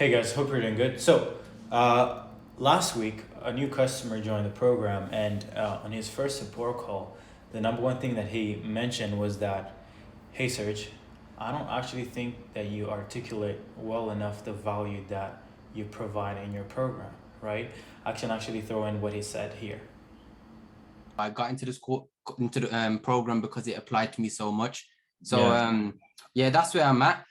Hey guys, hope you're doing good. Last week, a new customer joined the program, and on his first support call, the number one thing that he mentioned was that, hey Serge, I don't actually think that you articulate well enough the value that you provide in your program, right? I can actually throw in what he said here. I got into this into the program because it applied to me so much. So Yeah. yeah, that's where I'm at.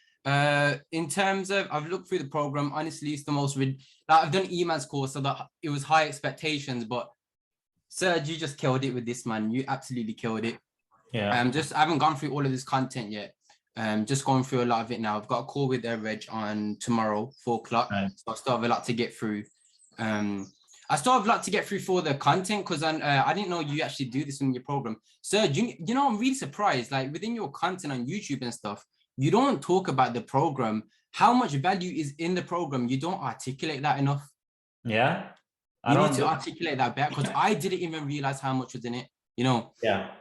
In terms of, I've looked through the program. Honestly, it's the most like, I've done emails course, so that it was high expectations. But Serge, you just killed it with this, man. You absolutely killed it. Yeah. I haven't gone through all of this content yet. Just going through a lot of it now. I've got a call with Reg on tomorrow, 4 o'clock. Right. So I still have a lot to get through. I still have a lot to get through for the content because I didn't know you actually do this in your program. So you know, I'm really surprised. Like within your content on YouTube and stuff, you don't talk about the program. How much value is in the program? You don't articulate that enough. Yeah. I You need don't to do. articulate that better because I didn't even realize how much was in it. You know, Yeah.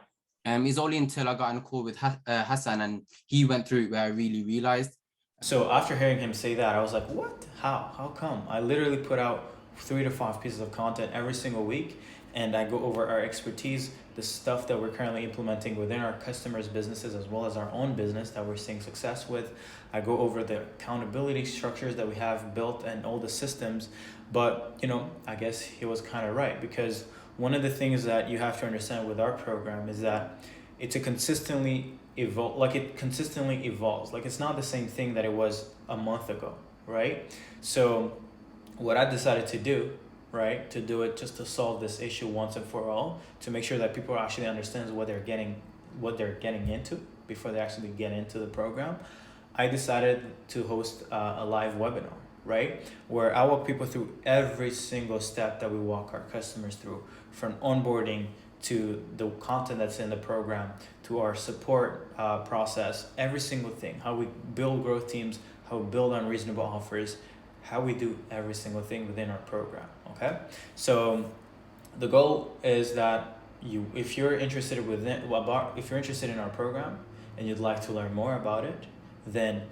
it's only until I got on a call with Hassan and he went through it where I really realized. So after hearing him say that, I was like, what? How? How come? I literally put out 3 to 5 pieces of content every single week, and I go over our expertise, the stuff that we're currently implementing within our customers' businesses as well as our own business that we're seeing success with. I go over the accountability structures that we have built and all the systems. But, I guess he was kind of right, because one of the things that you have to understand with our program is that it's a consistently it consistently evolves. Like, it's not the same thing that it was a month ago, right? So what I decided to do, right, to do it just to solve this issue once and for all, to make sure that people actually understand what they're getting into before they actually get into the program, I decided to host a live webinar, right, where I walk people through every single step that we walk our customers through, from onboarding to the content that's in the program, to our support process, every single thing, how we build growth teams, how we build unreasonable offers, how we do every single thing within our program. Okay, so the goal is that if you're interested if you're interested in our program and you'd like to learn more about it, then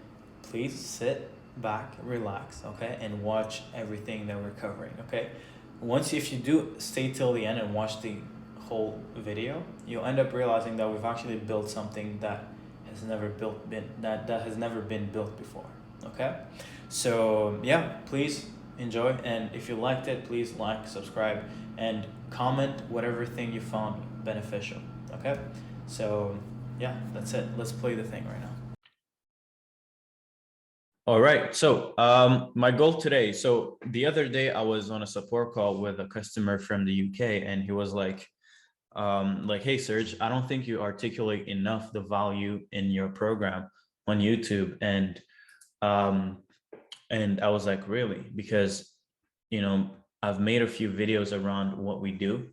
please sit back, relax, okay, and watch everything that we're covering. Okay, if you do stay till the end and watch the whole video, you'll end up realizing that we've actually built something that has never been built before. Okay, so yeah, please enjoy, and if you liked it, please like, subscribe, and comment whatever thing you found beneficial. Okay, so yeah, that's it. Let's play the thing right now. All right. So my goal today. So the other day I was on a support call with a customer from the UK, and he was like, hey Serge, I don't think you articulate enough the value in your program on YouTube. And I was like, really? Because I've made a few videos around what we do,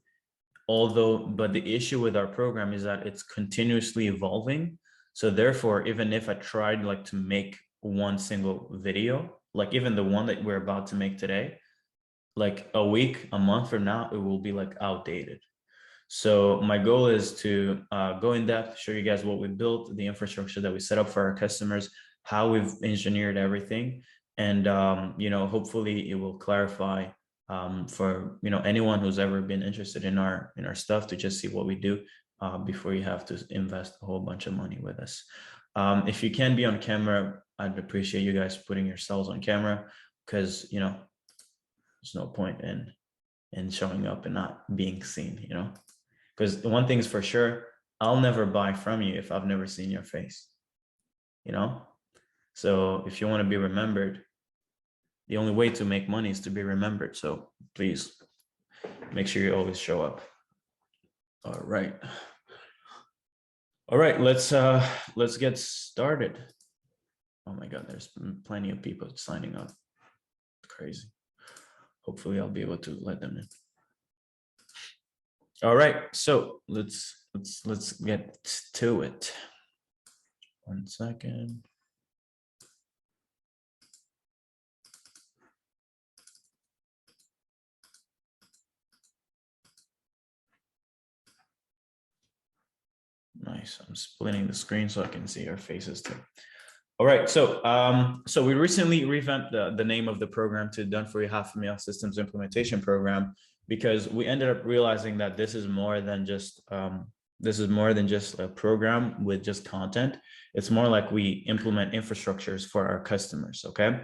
but the issue with our program is that it's continuously evolving. So therefore, even if I tried like to make one single video, like even the one that we're about to make today, like a week, a month from now, it will be like outdated. So my goal is to go in depth, show you guys what we built, the infrastructure that we set up for our customers, how we've engineered everything, and hopefully it will clarify for anyone who's ever been interested in our stuff, to just see what we do before you have to invest a whole bunch of money with us. If you can be on camera, I'd appreciate you guys putting yourselves on camera, because there's no point in showing up and not being seen, because the one thing's for sure, I'll never buy from you if I've never seen your face, so if you want to be remembered, the only way to make money is to be remembered. So please make sure you always show up. All right, let's get started. Oh my god, there's plenty of people signing up. Crazy. Hopefully I'll be able to let them in. All right, so let's get to it. 1 second. Nice. I'm splitting the screen so I can see our faces too. All right. So we recently revamped the name of the program to Done for You Half a Meal Systems Implementation Program, because we ended up realizing that this is more than just a program with just content. It's more like we implement infrastructures for our customers. Okay.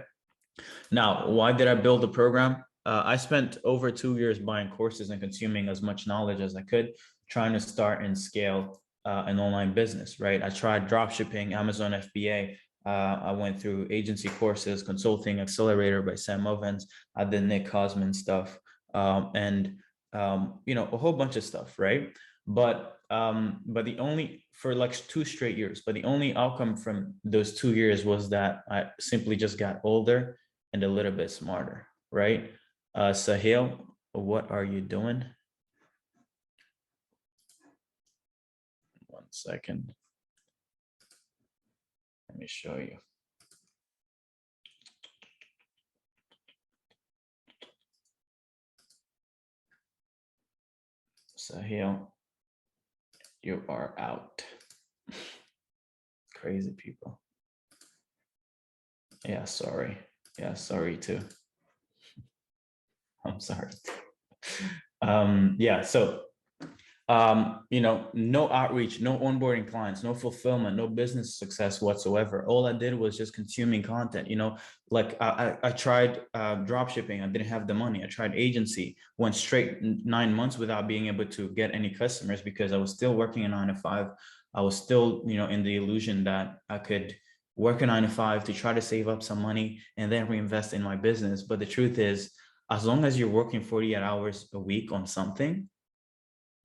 Now, why did I build the program? I spent over 2 years buying courses and consuming as much knowledge as I could, trying to start and scale an online business, right? I tried drop shipping, Amazon FBA. I went through agency courses, consulting accelerator by Sam Ovens. I did Nick Cosman stuff, and a whole bunch of stuff, right? But the only for like 2 straight years, but the only outcome from those 2 years was that I simply just got older and a little bit smarter, right? Sahil, what are you doing? 1 second. Let me show you. Sahil, you are out. Crazy people. Yeah, sorry. Yeah, sorry too. I'm sorry. Yeah, so no outreach, no onboarding clients, no fulfillment, no business success whatsoever. All I did was just consuming content. Like I tried drop shipping. I didn't have the money. I tried agency, went straight 9 months without being able to get any customers because I was still working a 9 to 5. I was still, in the illusion that I could work a 9 to 5 to try to save up some money and then reinvest in my business. But the truth is, as long as you're working 48 hours a week on something,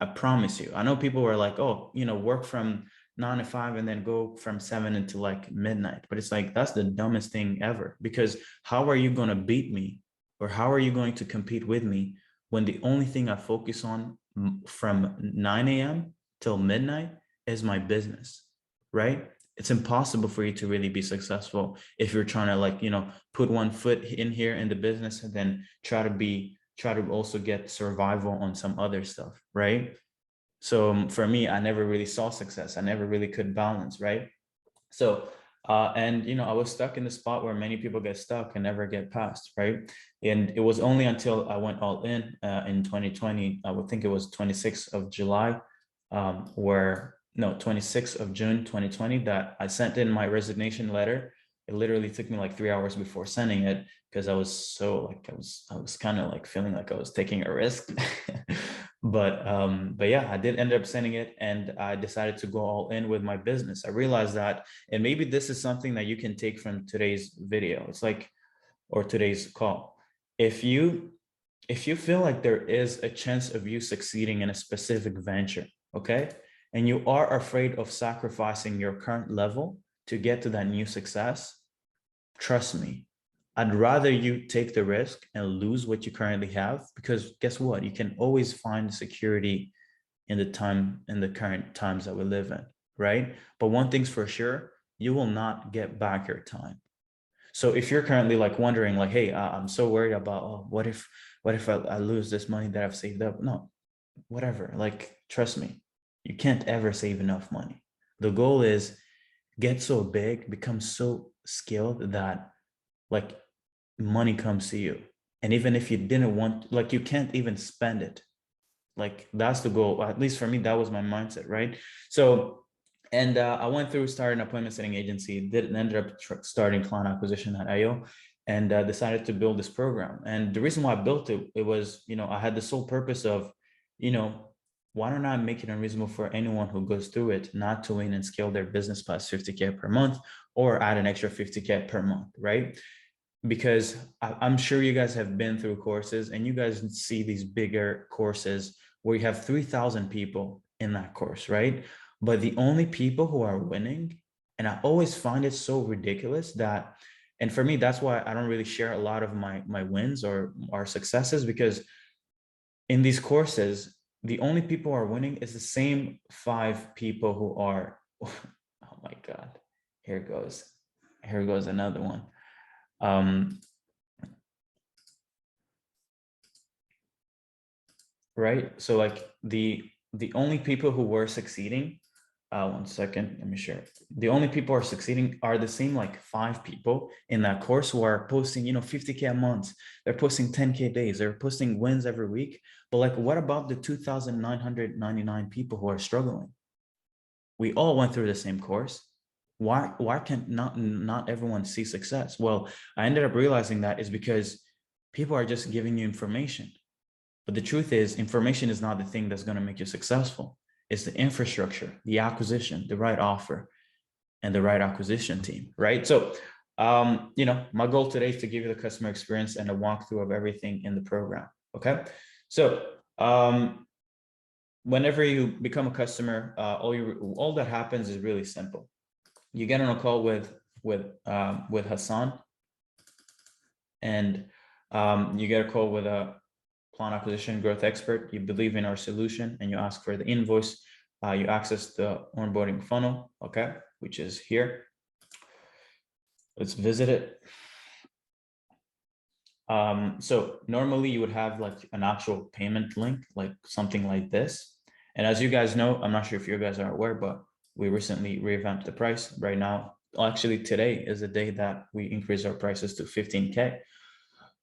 I promise you. I know people were like, oh, work from 9 to 5 and then go from 7 until like midnight. But it's like, that's the dumbest thing ever, because how are you going to beat me, or how are you going to compete with me when the only thing I focus on from 9 a.m. till midnight is my business, right? It's impossible for you to really be successful if you're trying to put one foot in here in the business and then try to also get survival on some other stuff, right? So for me, I never really saw success. I never really could balance, right? So I was stuck in the spot where many people get stuck and never get past, right? And it was only until I went all in 2020, I would think it was 26th of July, 26th of June 2020, that I sent in my resignation letter. It literally took me like 3 hours before sending it, because I was so I was kind of like feeling like I was taking a risk. But yeah, I did end up sending it, and I decided to go all in with my business. I realized that, and maybe this is something that you can take from today's video. It's like, or today's call. If you feel like there is a chance of you succeeding in a specific venture, okay, and you are afraid of sacrificing your current level to get to that new success, trust me, I'd rather you take the risk and lose what you currently have, because guess what? You can always find security in the current times that we live in, right? But one thing's for sure, you will not get back your time. So if you're currently like wondering, like, hey, I'm so worried about, oh, what if I lose this money that I've saved up? No, whatever. Like, trust me, you can't ever save enough money. The goal is get so big, become so skilled that like money comes to you. And even if you didn't want, like, you can't even spend it. Like, that's the goal. At least for me, that was my mindset, right? So, and I went through, started an appointment setting agency, ended up starting client acquisition at IO, and decided to build this program. And the reason why I built it, it was, I had the sole purpose of, you know, why don't I make it unreasonable for anyone who goes through it not to lean and scale their business past 50K per month, or add an extra 50K per month, right? Because I'm sure you guys have been through courses, and you guys see these bigger courses where you have 3,000 people in that course, right? But the only people who are winning, and I always find it so ridiculous that, and for me, that's why I don't really share a lot of my wins or our successes, because in these courses, the only people who are winning is the same 5 people who are, oh my God, here goes another one. Right. So like the only people who were succeeding One second, let me share. The only people who are succeeding are the same like 5 people in that course who are posting, 50K a month. They're posting 10K days. They're posting wins every week. But like, what about the 2,999 people who are struggling? We all went through the same course. Why can not everyone see success? Well, I ended up realizing that is because people are just giving you information. But the truth is, information is not the thing that's going to make you successful. It's the infrastructure, the acquisition, the right offer, and the right acquisition team, right? So, my goal today is to give you the customer experience and a walkthrough of everything in the program. Okay. So, whenever you become a customer, all that happens is really simple. You get on a call with Hassan, and you get a call with a client acquisition growth expert. You believe in our solution, and you ask for the invoice. You access the onboarding funnel, okay, which is here. Let's visit it. So normally you would have like an actual payment link, like something like this. And as you guys know, I'm not sure if you guys are aware, but we recently revamped the price right now. Actually, today is the day that we increase our prices to 15K.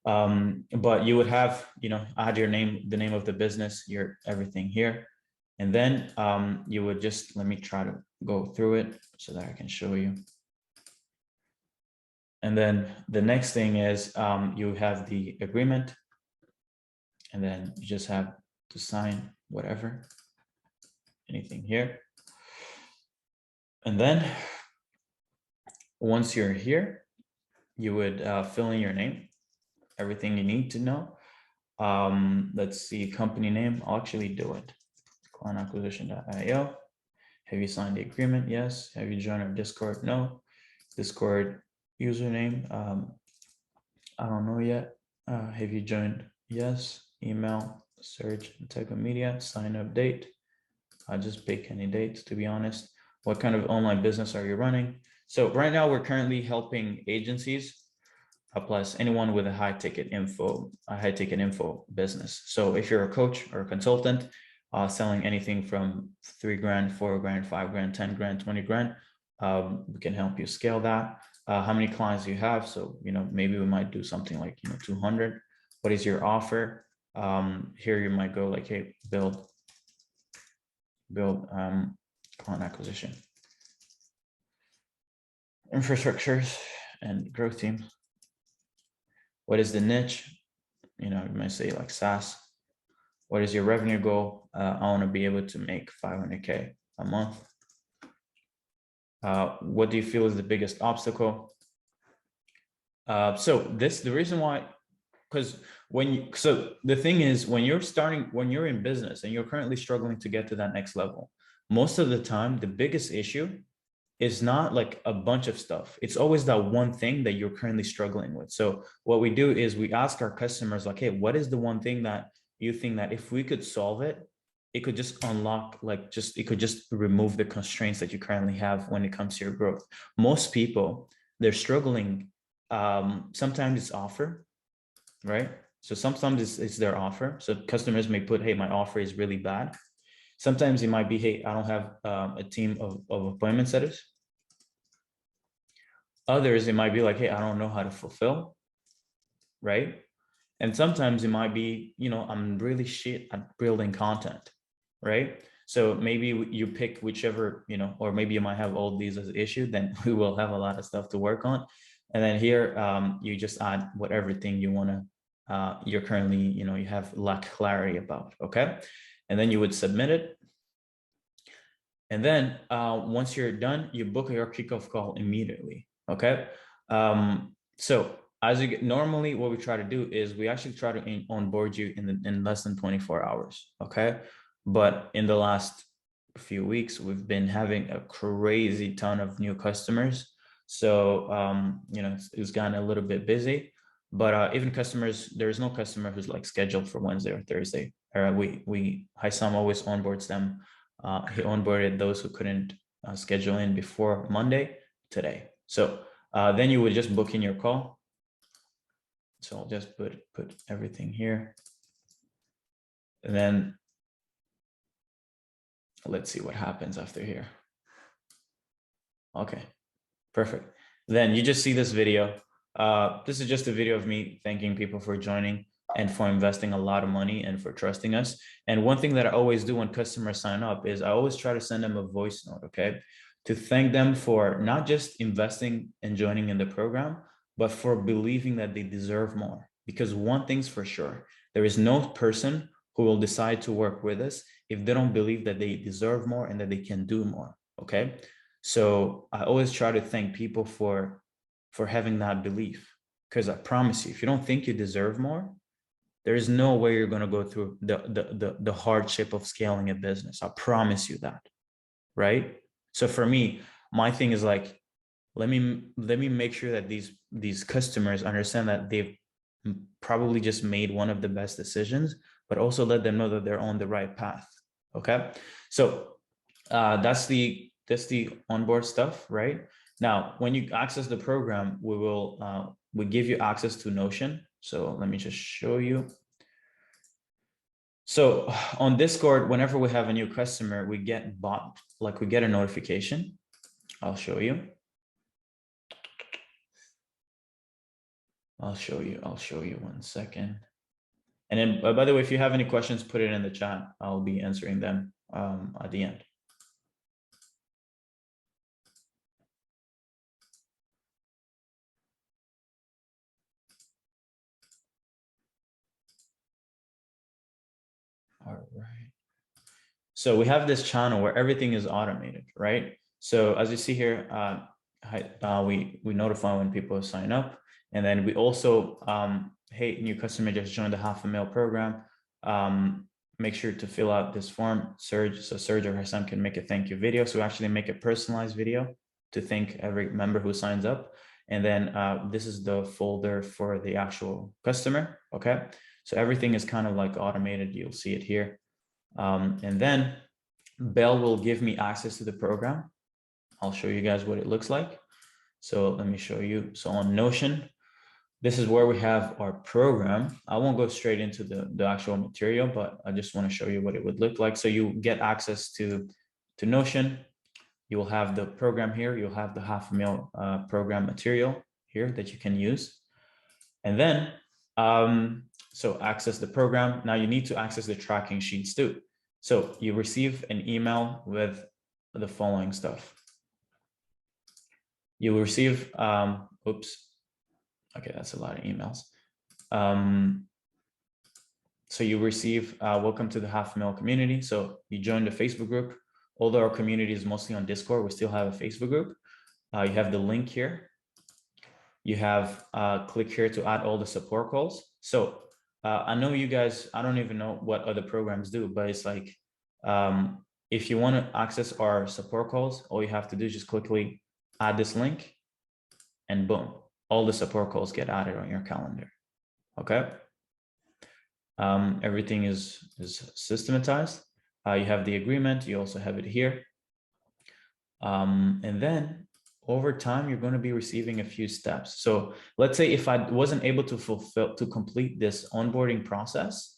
But you would have, add your name, the name of the business, your everything here. And then you would just, let me try to go through it so that I can show you. And then the next thing is you have the agreement, and then you just have to sign whatever, anything here. And then once you're here, you would fill in your name, everything you need to know. Let's see, company name. I'll actually do it. Clientacquisition.io. Have you signed the agreement? Yes. Have you joined our Discord? No. Discord username. I don't know yet. Have you joined? Yes. Email, Serge, Integra Media, sign up date. I just pick any dates, to be honest. What kind of online business are you running? So right now we're currently helping agencies, plus anyone with a high ticket info business. So if you're a coach or a consultant, selling anything from 3 grand, 4 grand, 5 grand, 10 grand, 20 grand, we can help you scale that. How many clients you have? So, maybe we might do something like, 200. What is your offer? Here you might go like, hey, build client acquisition, infrastructures, and growth teams. What is the niche? You might say like SaaS. What is your revenue goal? I want to be able to make 500K a month. What do you feel is the biggest obstacle? So the reason why, because the thing is, when you're in business and you're currently struggling to get to that next level, most of the time, the biggest issue is not like a bunch of stuff. It's always that one thing that you're currently struggling with. So what we do is we ask our customers like, hey, what is the one thing that you think that if we could solve it, it could just unlock, it could just remove the constraints that you currently have when it comes to your growth. Most people, they're struggling. Sometimes it's offer, right? So sometimes it's their offer. So customers may put, hey, my offer is really bad. Sometimes it might be, hey, I don't have a team of appointment setters. Others, it might be like, hey, I don't know how to fulfill, right? And sometimes it might be, I'm really shit at building content, right? So maybe you pick whichever, or maybe you might have all these as an issue, then we will have a lot of stuff to work on. And then here, you just add whatever thing you want to, you're currently, you have lack clarity about, okay? And then you would submit it. And then once you're done, you book your kickoff call immediately, okay? So as you get, normally what we try to do is we actually try to onboard you in less than 24 hours, okay? But in the last few weeks, we've been having a crazy ton of new customers. So, it's gotten a little bit busy, but even customers, there's no customer who's like scheduled for Wednesday or Thursday. Haisam always onboards them. He onboarded those who couldn't schedule in before Monday today. So then you would just book in your call. So I'll just put everything here. And then let's see what happens after here. Okay, perfect. Then you just see this video. This is just a video of me thanking people for joining and for investing a lot of money and for trusting us. And one thing that I always do when customers sign up is I always try to send them a voice note, okay? To thank them for not just investing and joining in the program, but for believing that they deserve more. Because one thing's for sure, there is no person who will decide to work with us if they don't believe that they deserve more and that they can do more, okay? So I always try to thank people for having that belief, because I promise you, if you don't think you deserve more, there is no way you're going to go through the hardship of scaling a business. I promise you that, right? So for me, my thing is like, let me make sure that these customers understand that they've probably just made one of the best decisions, but also let them know that they're on the right path. Okay, so that's the onboard stuff, right? Now, when you access the program, we give you access to Notion. So let me just show you. So on Discord, whenever we have a new customer, we get a notification. I'll show you. I'll show you 1 second. And then, by the way, if you have any questions, put it in the chat. I'll be answering them at the end. All right. So we have this channel where everything is automated, right? So as you see here, we notify when people sign up, and then we also, hey, new customer just joined the $500,000 program. Make sure to fill out this form, Serge, so Serge or Hassan can make a thank you video. So we actually make a personalized video to thank every member who signs up. And then this is the folder for the actual customer, okay? So everything is kind of like automated. You'll see it here. And then Bell will give me access to the program. I'll show you guys what it looks like. So let me show you. So on Notion, this is where we have our program. I won't go straight into the actual material, but I just want to show you what it would look like. So you get access to Notion. You will have the program here. You'll have the $500,000 program material here that you can use. And then, so access the program. Now you need to access the tracking sheets too. So you receive an email with the following stuff. You will receive, oops. Okay, that's a lot of emails. So you receive, welcome to the $500,000 community. So you join the Facebook group. Although our community is mostly on Discord, we still have a Facebook group. You have the link here. You have click here to add all the support calls. So I know you guys, I don't even know what other programs do, but it's like, if you want to access our support calls, all you have to do is just quickly add this link and boom, all the support calls get added on your calendar. Okay. Everything is systematized. You have the agreement. You also have it here. And then over time, you're going to be receiving a few steps. So let's say if I wasn't able to complete this onboarding process,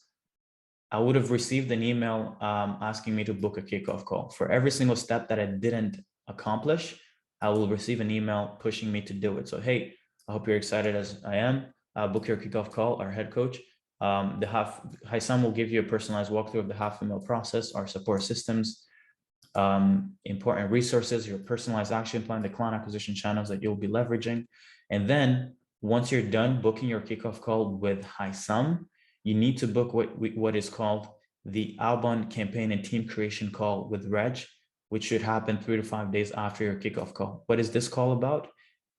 I would have received an email asking me to book a kickoff call. For every single step that I didn't accomplish, I will receive an email pushing me to do it. So, hey, I hope you're excited as I am. Book your kickoff call, our head coach. Haysam will give you a personalized walkthrough of the $500,000 process, our support systems, important resources, your personalized action plan, the client acquisition channels that you'll be leveraging. And then once you're done booking your kickoff call with Haysam, you need to book what is called the outbound campaign and team creation call with Reg, which should happen 3 to 5 days after your kickoff call. What is this call about?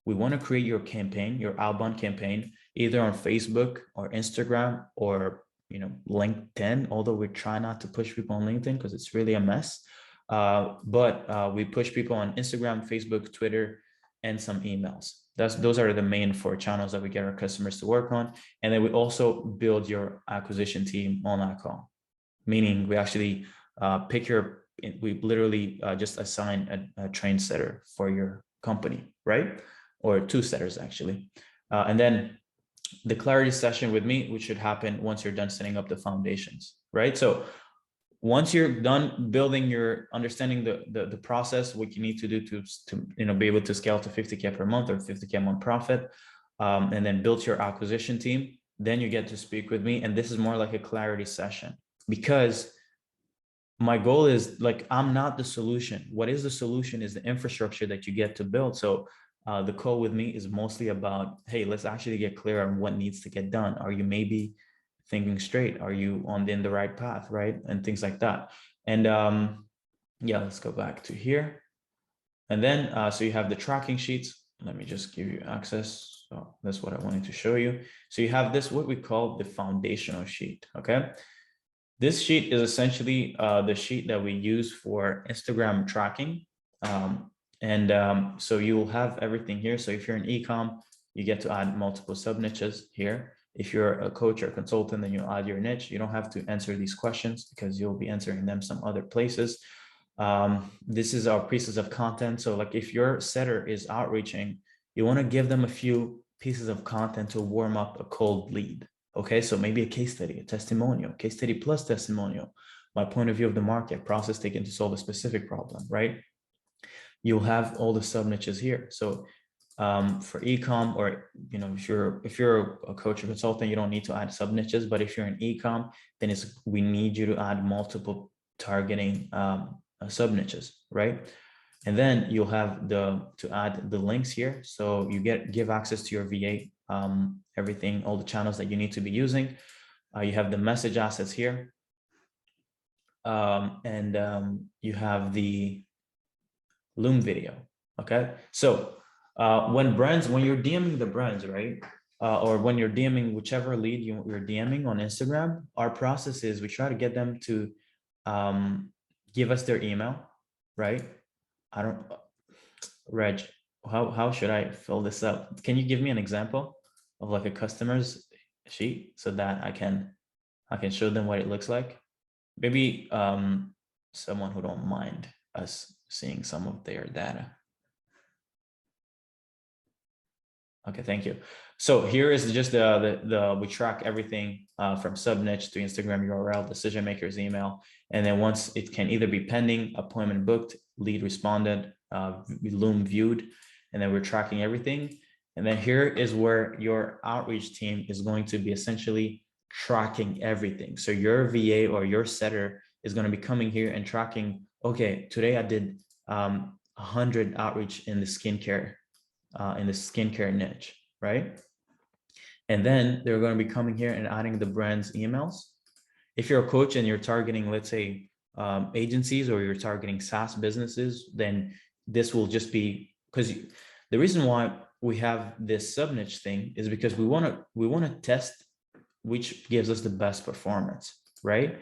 We want to create your campaign, your outbound campaign, either on Facebook or Instagram or LinkedIn, although we try not to push people on LinkedIn because it's really a mess. But we push people on Instagram, Facebook, Twitter, and some emails. Those are the main 4 channels that we get our customers to work on. And then we also build your acquisition team on that call, meaning we actually we literally just assign a train setter for your company, right? Or 2 setters actually. And then the clarity session with me, which should happen once you're done setting up the foundations, right? So once you're done building your understanding the process, what you need to do to be able to scale to 50K per month or 50K a month profit, and then build your acquisition team, then you get to speak with me. And this is more like a clarity session, because my goal is like, I'm not the solution. What is the solution is the infrastructure that you get to build. So the call with me is mostly about, hey, let's actually get clear on what needs to get done. Are you maybe thinking straight? Are you in the right path, right? And things like that. And yeah, let's go back to here. And then, so you have the tracking sheets. Let me just give you access. So that's what I wanted to show you. So you have this, what we call the foundational sheet, okay? This sheet is essentially the sheet that we use for Instagram tracking. So you will have everything here. So if you're an e-com, you get to add multiple sub niches here. If you're a coach or consultant, then you add your niche. You don't have to answer these questions because you'll be answering them some other places. This is our pieces of content. So like if your setter is outreaching, you want to give them a few pieces of content to warm up a cold lead. Okay, so maybe a case study, a testimonial, case study plus testimonial, my point of view of the market, process taken to solve a specific problem, right? You'll have all the sub niches here. So for ecom, or if you're a coach or consultant, you don't need to add sub niches. But if you're an ecom, then we need you to add multiple targeting sub niches, right? And then you'll have to add the links here. So you give access to your VA, everything, all the channels that you need to be using. You have the message assets here. You have the Loom video. Okay. So when you're DMing the brands, right? Or when you're DMing whichever lead you're DMing on Instagram, our process is we try to get them to give us their email, right? Reg, how should I fill this up? Can you give me an example of like a customer's sheet so that I can show them what it looks like? Maybe someone who don't mind us seeing some of their data. Okay, thank you. So here is just we track everything from sub niche to Instagram URL, decision maker's email, and then once it can either be pending, appointment booked, lead responded, Loom viewed, and then we're tracking everything. And then here is where your outreach team is going to be essentially tracking everything. So your VA or your setter is going to be coming here and tracking, okay, today I did 100 outreach in the skincare niche, right? And then they're going to be coming here and adding the brand's emails. If you're a coach and you're targeting, let's say, agencies, or you're targeting SaaS businesses, then this will just be, because the reason why we have this sub niche thing is because we want to test which gives us the best performance, right?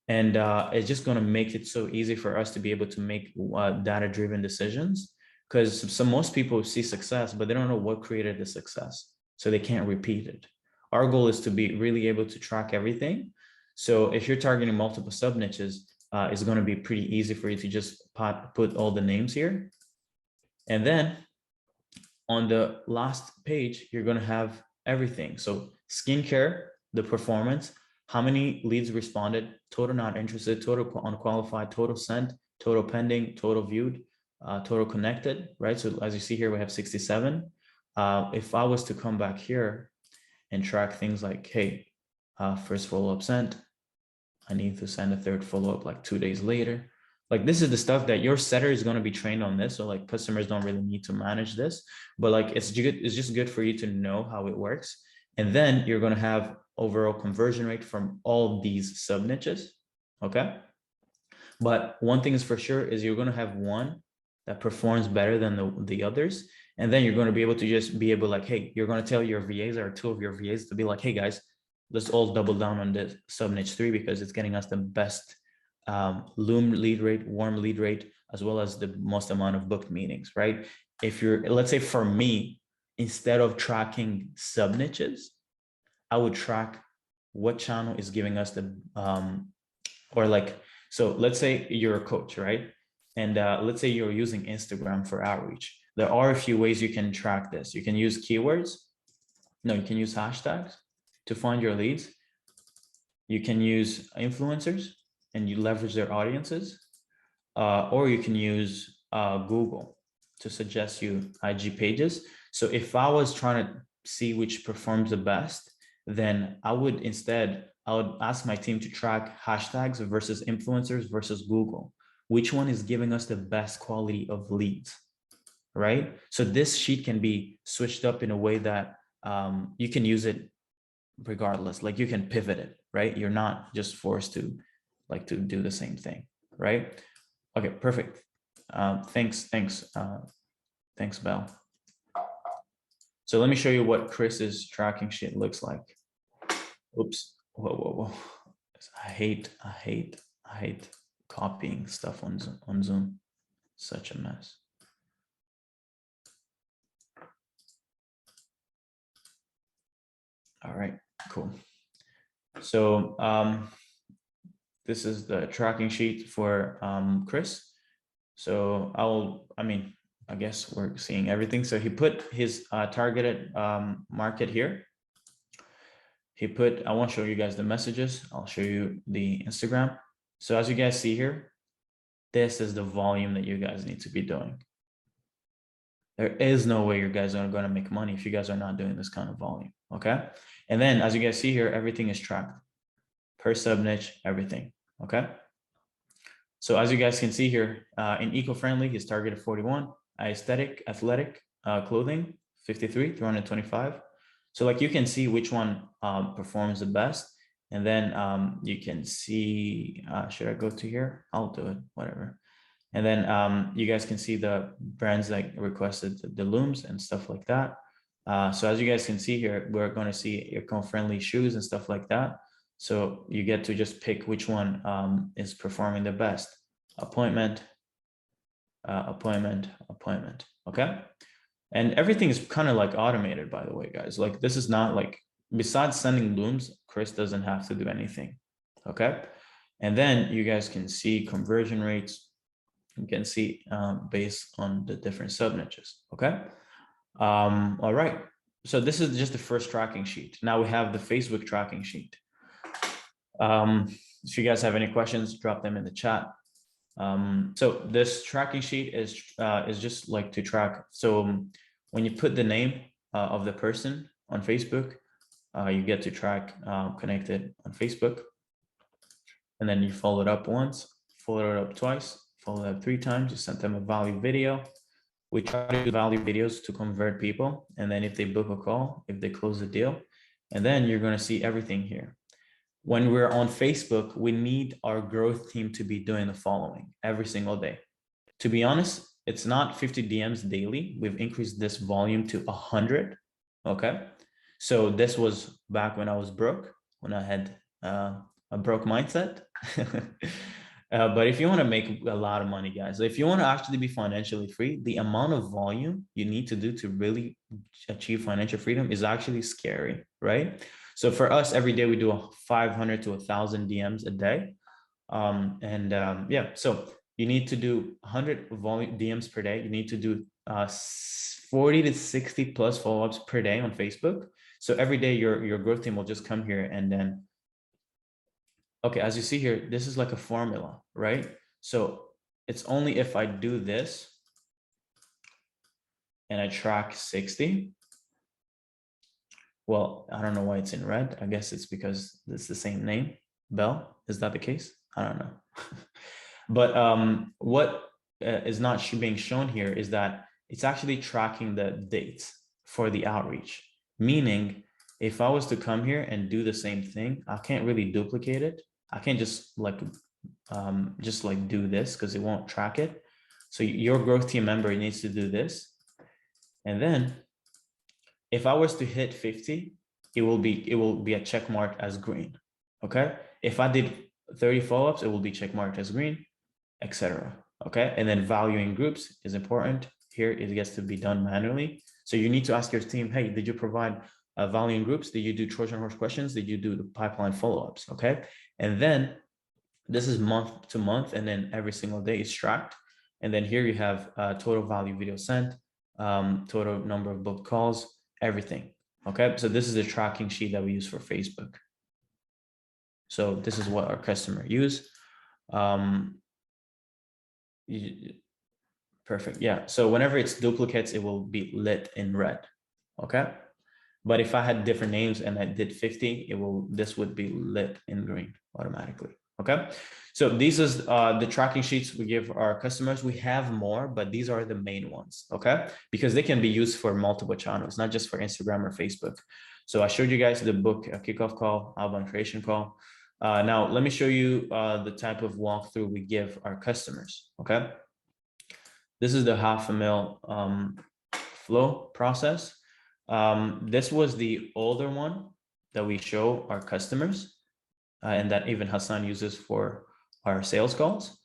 And it's just going to make it so easy for us to be able to make data-driven decisions, because most people see success, but they don't know what created the success, so they can't repeat it. Our goal is to be really able to track everything. So if you're targeting multiple sub niches, it's going to be pretty easy for you to just put all the names here. And then on the last page, you're going to have everything. So skincare, the performance, how many leads responded, total not interested, total unqualified, total sent, total pending, total viewed, total connected, right? So as you see here, we have 67. If I was to come back here and track things like, hey, first follow-up sent, I need to send a third follow-up like 2 days later. Like this is the stuff that your setter is going to be trained on this. So like customers don't really need to manage this, but like it's just good for you to know how it works. And then you're going to have overall conversion rate from all these sub niches. Okay. But one thing is for sure is you're going to have one that performs better than the others. And then you're going to be able to just be able like, hey, you're going to tell your VAs or two of your VAs to be like, hey guys, let's all double down on this sub niche 3 because it's getting us the best Loom lead rate, warm lead rate, as well as the most amount of booked meetings, right? If you're, let's say for me, instead of tracking sub niches, I would track what channel is giving us the, so let's say you're a coach, right? And let's say you're using Instagram for outreach. There are a few ways you can track this. You can use keywords. No, you can use hashtags to find your leads. You can use influencers, and you leverage their audiences, or you can use Google to suggest you IG pages. So if I was trying to see which performs the best, then I would ask my team to track hashtags versus influencers versus Google. Which one is giving us the best quality of leads, right? So this sheet can be switched up in a way that you can use it regardless. Like you can pivot it, right? You're not just forced to do the same thing, right? Okay, perfect. Thanks, Belle. So let me show you what Chris's tracking sheet looks like. Oops. Whoa. I hate copying stuff on Zoom. Such a mess. All right, cool. So this is the tracking sheet for Chris. So I guess we're seeing everything. So he put his targeted market here. I won't show you guys the messages. I'll show you the Instagram. So as you guys see here, this is the volume that you guys need to be doing. There is no way you guys are going to make money if you guys are not doing this kind of volume. Okay. And then as you guys see here, everything is tracked per sub niche, everything. Okay. So as you guys can see here, in eco-friendly, he's targeted 41, aesthetic, athletic clothing, 53, 325. So like you can see which one performs the best. And then you can see, should I go to here? I'll do it, whatever. And then you guys can see the brands that requested the looms and stuff like that. So as you guys can see here, we're going to see eco-friendly shoes and stuff like that. So you get to just pick which one is performing the best. Appointment, okay? And everything is kind of like automated, by the way, guys. Like this is not like, besides sending looms, Chris doesn't have to do anything, okay? And then you guys can see conversion rates. You can see based on the different sub niches, okay? All right, so this is just the first tracking sheet. Now we have the Facebook tracking sheet. If you guys have any questions, drop them in the chat. So this tracking sheet is just like to track. So when you put the name of the person on Facebook, you get to track connected on Facebook. And then you follow it up once, follow it up twice, follow it up 3 times, you send them a value video. We try to do value videos to convert people. And then if they book a call, if they close the deal, and then you're going to see everything here. When we're on Facebook, we need our growth team to be doing the following every single day. To be honest, it's not 50 DMs daily. We've increased this volume to 100. Okay. So this was back when I was broke, when I had a broke mindset. But if you want to make a lot of money, guys, if you want to actually be financially free, the amount of volume you need to do to really achieve financial freedom is actually scary, right? So for us, every day we do 500 to 1,000 DMs a day. Yeah, so you need to do 100 volume DMs per day. You need to do 40 to 60 plus follow-ups per day on Facebook. So every day your growth team will just come here and then, okay, as you see here, this is like a formula, right? So it's only if I do this and I track 60. Well, I don't know why it's in red. I guess it's because it's the same name, Bell. Is that the case? I don't know. But what is not being shown here is that it's actually tracking the dates for the outreach. Meaning, if I was to come here and do the same thing, I can't really duplicate it. I can't just do this because it won't track it. So your growth team member needs to do this. And then if I was to hit 50, it will be a check mark as green. Okay. If I did 30 follow-ups, it will be check marked as green, etc. Okay. And then valuing groups is important. Here it gets to be done manually. So you need to ask your team, hey, did you provide valuing groups? Did you do Trojan horse questions? Did you do the pipeline follow-ups? Okay. And then this is month to month, and then every single day is tracked. And then here you have total value video sent, total number of booked calls, everything. Okay. So this is the tracking sheet that we use for Facebook. So this is what our customer use. Perfect. Yeah. So whenever it's duplicates, it will be lit in red. Okay. But if I had different names and I did 50, this would be lit in green automatically. Okay. So these is the tracking sheets we give our customers. We have more, but these are the main ones. Okay. Because they can be used for multiple channels, not just for Instagram or Facebook. So I showed you guys the book, a kickoff call, outbound creation call. Now let me show you the type of walkthrough we give our customers. Okay. This is the $500,000 flow process. This was the older one that we show our customers and that even Hassan uses for our sales calls.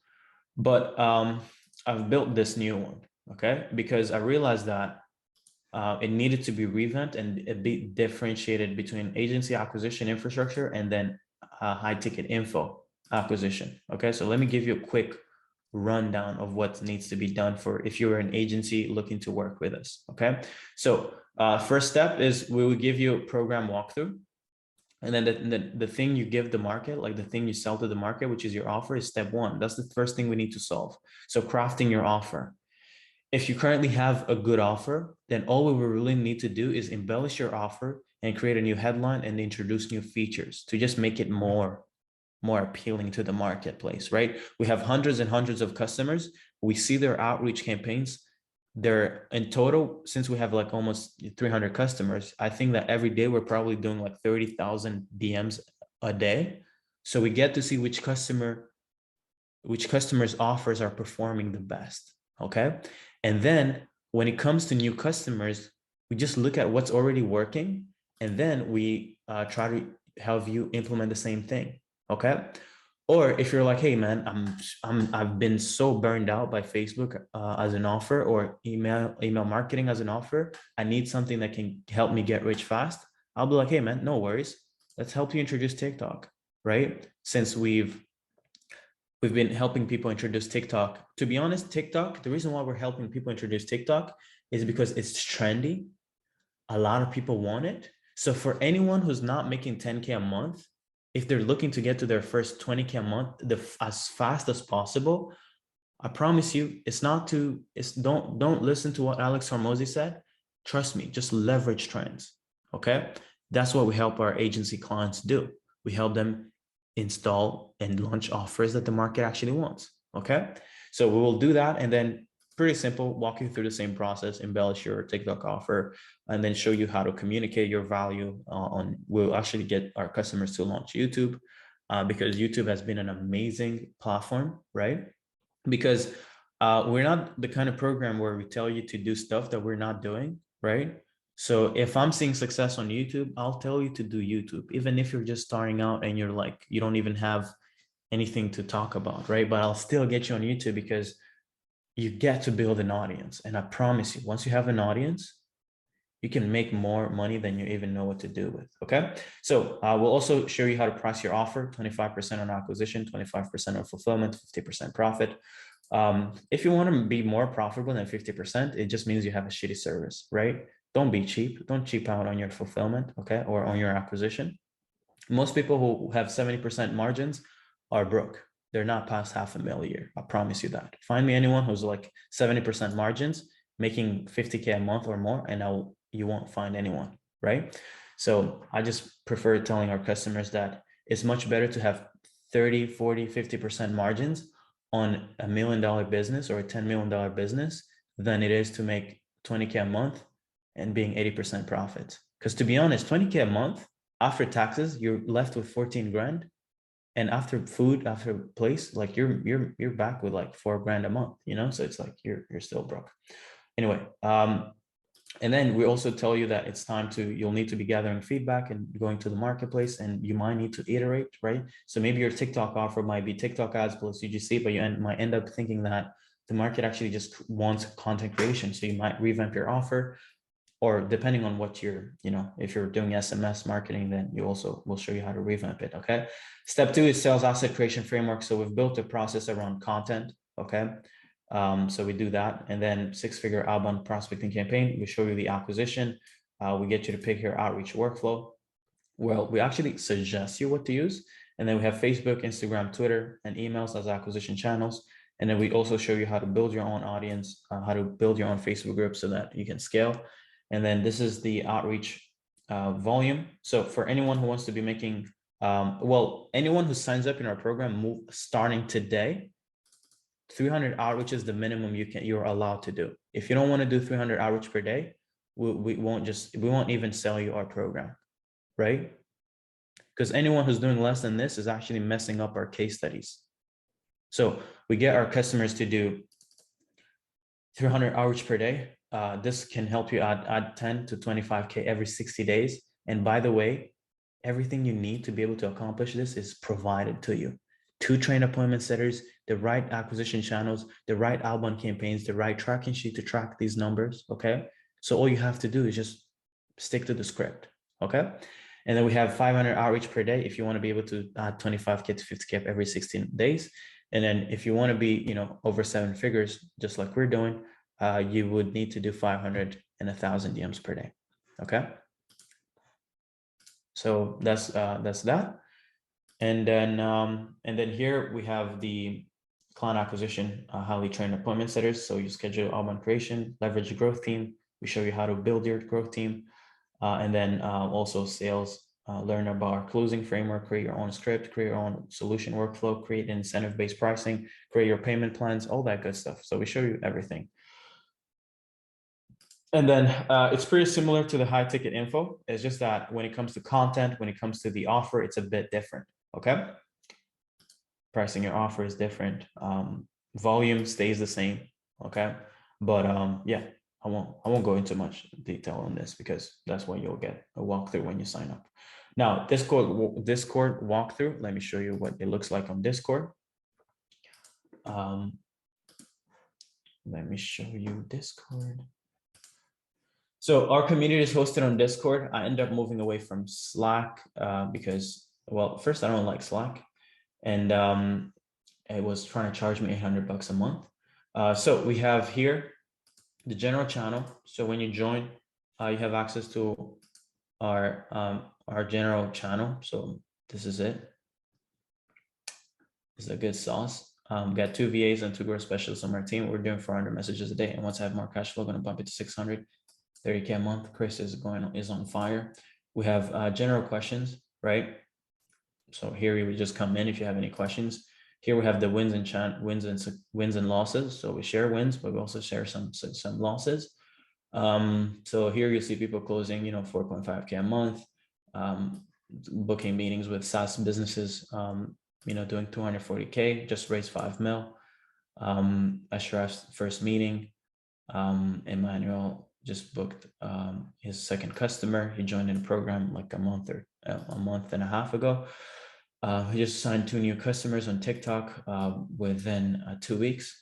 But I've built this new one, okay? Because I realized that it needed to be revamped and be differentiated between agency acquisition infrastructure and then high ticket info acquisition, okay? So let me give you a quick rundown of what needs to be done for if you're an agency looking to work with us, okay? So first step is we will give you a program walkthrough. And then the thing you give the market, like the thing you sell to the market, which is your offer, is step one. That's the first thing we need to solve. So crafting your offer. If you currently have a good offer, then all we really need to do is embellish your offer and create a new headline and introduce new features to just make it more appealing to the marketplace, right? We have hundreds and hundreds of customers. We see their outreach campaigns. They're in total, since we have like almost 300 customers, I think that every day we're probably doing like 30,000 DMs a day. So we get to see which customers' offers are performing the best, okay? And then when it comes to new customers, we just look at what's already working, and then we try to have you implement the same thing. Okay. Or if you're like, hey man, I've been so burned out by Facebook as an offer or email marketing as an offer. I need something that can help me get rich fast. I'll be like, hey man, no worries. Let's help you introduce TikTok, right? Since we've been helping people introduce TikTok. To be honest, TikTok, the reason why we're helping people introduce TikTok is because it's trendy. A lot of people want it. So for anyone who's not making 10K a month, if they're looking to get to their first 20K a month as fast as possible, I promise you, don't listen to what Alex Hormozy said. Trust me, just leverage trends. Okay. That's what we help our agency clients do. We help them install and launch offers that the market actually wants. Okay. So we will do that. And then pretty simple, walk you through the same process, embellish your TikTok offer, and then show you how to communicate your value we'll actually get our customers to launch YouTube because YouTube has been an amazing platform, right? Because we're not the kind of program where we tell you to do stuff that we're not doing, right? So if I'm seeing success on YouTube, I'll tell you to do YouTube, even if you're just starting out and you're like, you don't even have anything to talk about, right? But I'll still get you on YouTube because you get to build an audience. And I promise you, once you have an audience, you can make more money than you even know what to do with, okay? So we'll also show you how to price your offer, 25% on acquisition, 25% on fulfillment, 50% profit. If you want to be more profitable than 50%, it just means you have a shitty service, right? Don't be cheap. Don't cheap out on your fulfillment, okay? Or on your acquisition. Most people who have 70% margins are broke. They're not past $500,000 a year. I promise you that. Find me anyone who's like 70% margins, making 50K a month or more, and you won't find anyone, right? So I just prefer telling our customers that it's much better to have 30, 40, 50% margins on $1 million business or a $10 million business than it is to make 20K a month and being 80% profits. Because to be honest, 20K a month after taxes, you're left with 14 grand. And after food, after place, like you're back with like 4 grand a month, you know? So it's like you're still broke. Anyway, and then we also tell you that it's time you'll need to be gathering feedback and going to the marketplace, and you might need to iterate, right? So maybe your TikTok offer might be TikTok ads plus UGC, but you might end up thinking that the market actually just wants content creation. So you might revamp your offer, or depending on what if you're doing SMS marketing, then we'll show you how to revamp it, okay? Step 2 is sales asset creation framework. So we've built a process around content, okay? So we do that. And then 6-figure outbound prospecting campaign, we show you the acquisition. We get you to pick your outreach workflow. Well, we actually suggest you what to use. And then we have Facebook, Instagram, Twitter, and emails as acquisition channels. And then we also show you how to build your own audience, how to build your own Facebook group so that you can scale. And then this is the outreach volume. So for anyone who wants to be making, anyone who signs up in our program starting today, 300 outreach is the minimum you're allowed to do. If you don't want to do 300 outreach per day, we won't even sell you our program, right? Because anyone who's doing less than this is actually messing up our case studies. So we get our customers to do 300 outreach per day. This can help you add 10 to 25K every 60 days. And by the way, everything you need to be able to accomplish this is provided to you. 2 trained appointment setters, the right acquisition channels, the right outbound campaigns, the right tracking sheet to track these numbers, okay? So all you have to do is just stick to the script, okay? And then we have 500 outreach per day if you want to be able to add 25K to 50K every 16 days. And then if you want to be, over 7 figures, just like we're doing, you would need to do 500 and 1,000 DMs per day, okay? So that's that. And then here we have the client acquisition, highly trained appointment setters. So you schedule outbound creation, leverage a growth team. We show you how to build your growth team. And then also sales, learn about our closing framework, create your own script, create your own solution workflow, create incentive-based pricing, create your payment plans, all that good stuff. So we show you everything. And then it's pretty similar to the high ticket info. It's just that when it comes to content, when it comes to the offer, it's a bit different, okay? Pricing your offer is different. Volume stays the same, okay? But yeah, I won't go into much detail on this because that's what you'll get a walkthrough when you sign up. Now, Discord walkthrough, let me show you what it looks like on Discord. Let me show you Discord. So our community is hosted on Discord. I ended up moving away from Slack because, well, first I don't like Slack, and it was trying to charge me $800 a month. So we have here the general channel. So when you join, you have access to our general channel. So this is it. This is a good sauce. We got 2 VAs and 2 growth specialists on our team. We're doing 400 messages a day, and once I have more cash flow, I'm going to bump it to 600. 30K a month. Chris is on fire. We have general questions, right? So here we would just come in if you have any questions. Here we have the wins and losses. So we share wins, but we also share some losses. So here you see people closing, 4.5K a month, booking meetings with SaaS businesses, doing 240K, just raised 5 mil. Ashraf's first meeting, Emmanuel just booked his second customer. He joined in a program like a month and a half ago. He just signed 2 new customers on TikTok within 2 weeks.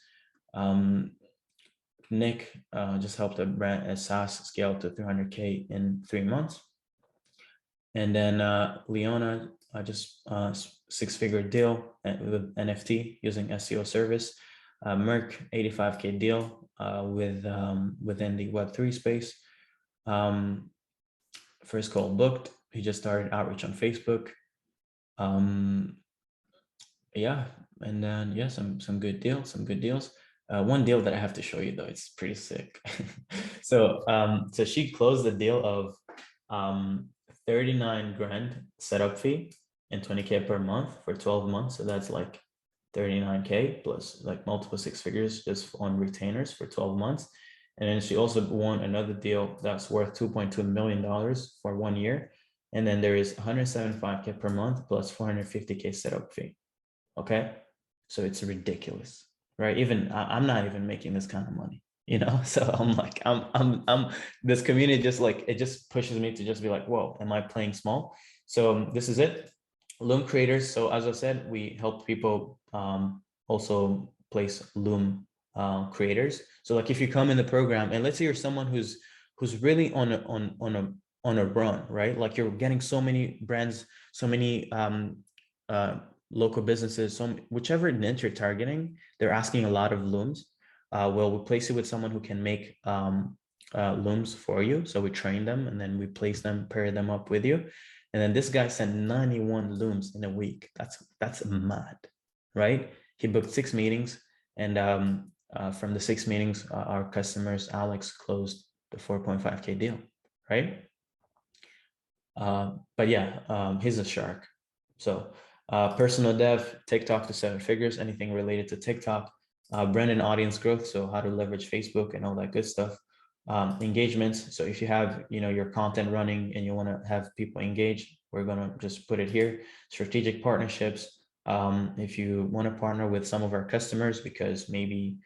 Nick just helped a SaaS scale to 300K in 3 months. And then Leona just 6-figure deal with NFT using SEO service. Merck 85K deal within the Web3 space. First call booked. He just started outreach on Facebook. Yeah, and then some good deals. One deal that I have to show you though, it's pretty sick. So she closed the deal of 39 grand setup fee and 20K per month for 12 months. So that's like 39K plus like multiple 6 figures just on retainers for 12 months. And then she also won another deal that's worth $2.2 million for 1 year. And then there is 175K per month plus 450K setup fee. Okay. So it's ridiculous, right? Even I'm not even making this kind of money, So I'm like, I'm this community just like, it just pushes me to just be like, whoa, am I playing small? So this is it. Loom creators. So as I said, we help people also place Loom creators. So like if you come in the program and let's say you're someone who's really on a run, right? Like you're getting so many brands, so many local businesses, whichever niche you're targeting, they're asking a lot of looms. Well, we place you with someone who can make looms for you. So we train them and then we place them, pair them up with you. And then this guy sent 91 looms in a week. That's mad, right? He booked 6 meetings, and from the 6 meetings, our customers, Alex, closed the 4.5K deal, right? But yeah, he's a shark. So personal dev, TikTok to 7 figures, anything related to TikTok, brand and audience growth. So how to leverage Facebook and all that good stuff. Engagements. So if you have, your content running and you want to have people engage, we're going to just put it here. Strategic partnerships. If you want to partner with some of our customers because maybe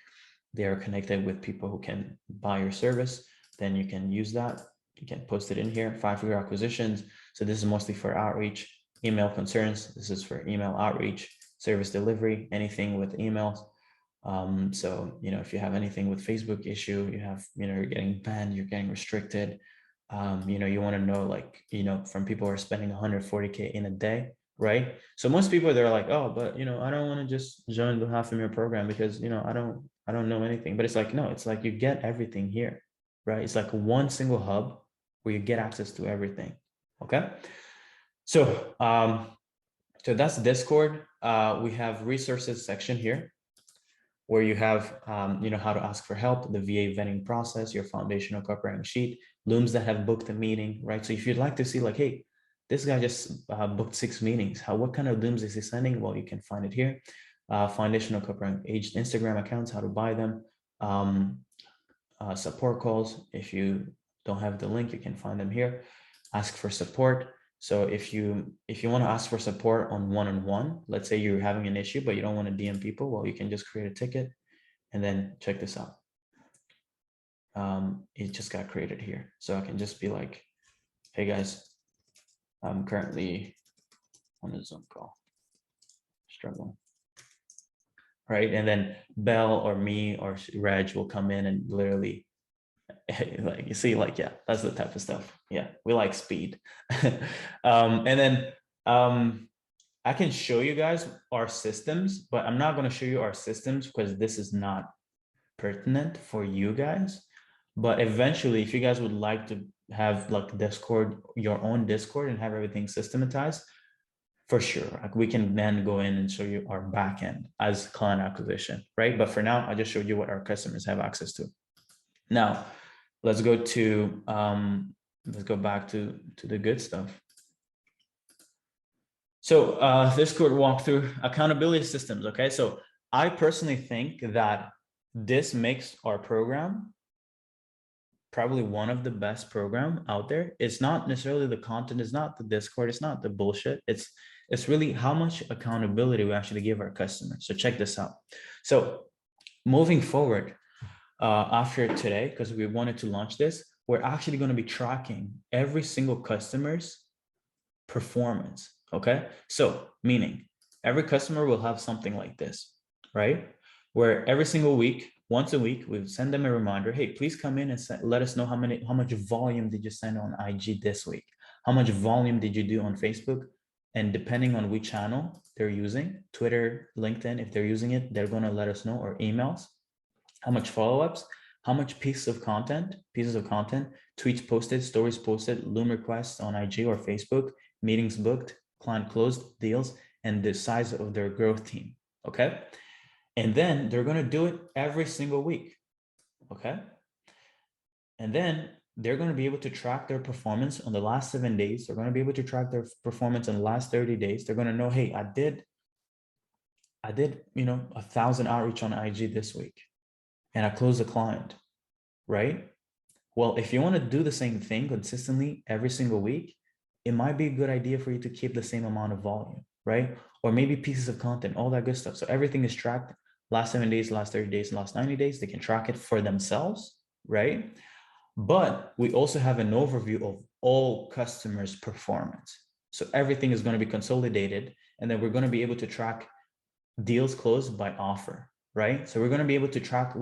they are connected with people who can buy your service, then you can use that. You can post it in here. 5-figure acquisitions. So this is mostly for outreach. Email concerns. This is for email outreach. Service delivery, anything with emails. So, if you have anything with Facebook issue, you have, you're getting banned, you're getting restricted. You want to know, from people who are spending 140K in a day, right? So most people, they're like, oh, but, I don't want to just join the half of your program because, I don't know anything. But it's like, no, it's like you get everything here, right? It's like one single hub where you get access to everything. Okay. So, so that's Discord. We have resources section here where you have, how to ask for help, the VA vetting process, your foundational copywriting sheet, looms that have booked a meeting, right? So if you'd like to see like, hey, this guy just booked 6 meetings. What kind of looms is he sending? Well, you can find it here. Foundational copywriting aged Instagram accounts, how to buy them, support calls. If you don't have the link, you can find them here. Ask for support. So if you want to ask for support on one-on-one, let's say you're having an issue, but you don't want to DM people, well, you can just create a ticket and then check this out. It just got created here. So I can just be like, hey guys, I'm currently on a Zoom call, struggling. Right. And then Bell or me or Reg will come in and literally like, you see, like, yeah, that's the type of stuff. Yeah, we like speed. And then I can show you guys our systems, but I'm not going to show you our systems because this is not pertinent for you guys. But eventually, if you guys would like to have like Discord, your own Discord, and have everything systematized, for sure, like we can then go in and show you our backend as client acquisition, right? But for now, I just showed you what our customers have access to. Now, let's go back to the good stuff. So Discord walkthrough, accountability systems. Okay, so I personally think that this makes our program probably one of the best program out there. It's not necessarily the content, it's not the Discord, it's not the bullshit. It's really how much accountability we actually give our customers. So check this out. So moving forward, after today, because we wanted to launch this, we're actually going to be tracking every single customer's performance. Okay, so meaning every customer will have something like this, right? Where every single week, once a week, we send them a reminder. Hey, please come in and let us know how much volume did you send on IG this week? How much volume did you do on Facebook? And depending on which channel they're using, Twitter, LinkedIn, if they're using it, they're going to let us know, or emails. How much follow-ups, how much pieces of content, tweets posted, stories posted, Loom requests on IG or Facebook, meetings booked, client closed, deals, and the size of their growth team. Okay. And then they're going to do it every single week. Okay. And then they're going to be able to track their performance on the last 7 days. They're going to be able to track their performance in the last 30 days. They're going to know, hey, I did 1,000 outreach on IG this week, and I closed a client, right? Well, if you want to do the same thing consistently every single week, it might be a good idea for you to keep the same amount of volume, right? Or maybe pieces of content, all that good stuff. So everything is tracked last 7 days, last 30 days, last 90 days. They can track it for themselves, right? But we also have an overview of all customers' performance. So everything is going to be consolidated, and then we're going to be able to track deals closed by offer, right? So we're going to be able to track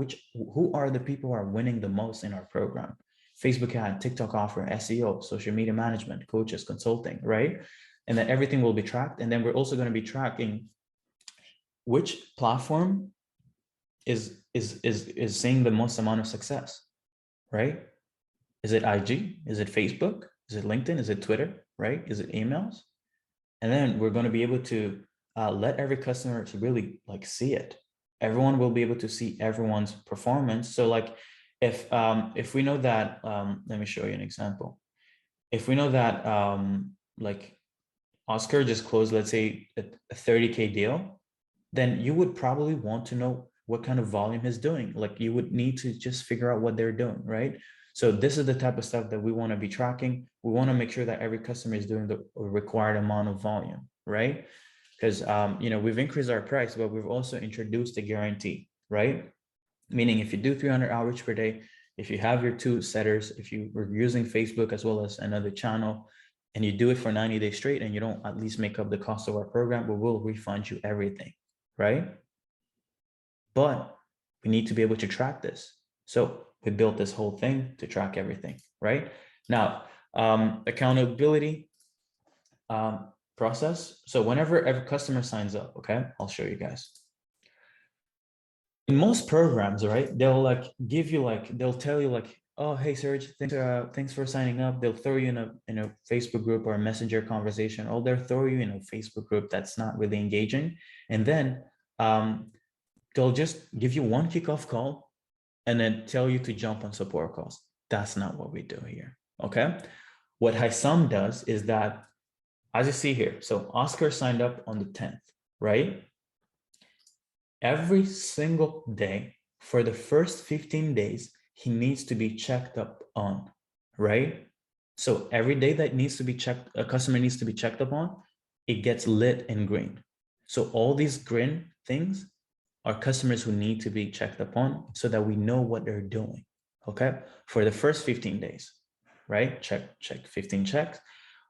who are the people who are winning the most in our program. Facebook ad, TikTok offer, SEO, social media management, coaches, consulting, right? And then everything will be tracked. And then we're also going to be tracking which platform is seeing the most amount of success, right? Is it IG? Is it Facebook? Is it LinkedIn? Is it Twitter? Right? Is it emails? And then we're going to be able to let every customer to really like see it. Everyone will be able to see everyone's performance. So like if we know that, let me show you an example. If we know that like Oscar just closed, let's say a 30K deal, then you would probably want to know what kind of volume he's doing. Like you would need to just figure out what they're doing, right? So this is the type of stuff that we want to be tracking. We want to make sure that every customer is doing the required amount of volume, right? Because we've increased our price, but we've also introduced a guarantee, right? Meaning if you do 300 outreach per day, if you have your 2 setters, if you were using Facebook as well as another channel, and you do it for 90 days straight and you don't at least make up the cost of our program, we will refund you everything, right? But we need to be able to track this. So we built this whole thing to track everything, right? Now, accountability process. So whenever every customer signs up, okay, I'll show you guys. In most programs, right, they'll like give you like, they'll tell you like, oh, hey, Serge, thanks for signing up. They'll throw you in a Facebook group or a messenger conversation, or they'll throw you in a Facebook group that's not really engaging. And then they'll just give you one kickoff call and then tell you to jump on support calls. That's not what we do here, okay? What Hisam does is that, as you see here, so Oscar signed up on the 10th, right? Every single day for the first 15 days, he needs to be checked up on, right? So every day that needs to be checked, a customer needs to be checked up on, it gets lit in green. So all these green things are customers who need to be checked up on so that we know what they're doing, okay? For the first 15 days, right? Check 15 checks.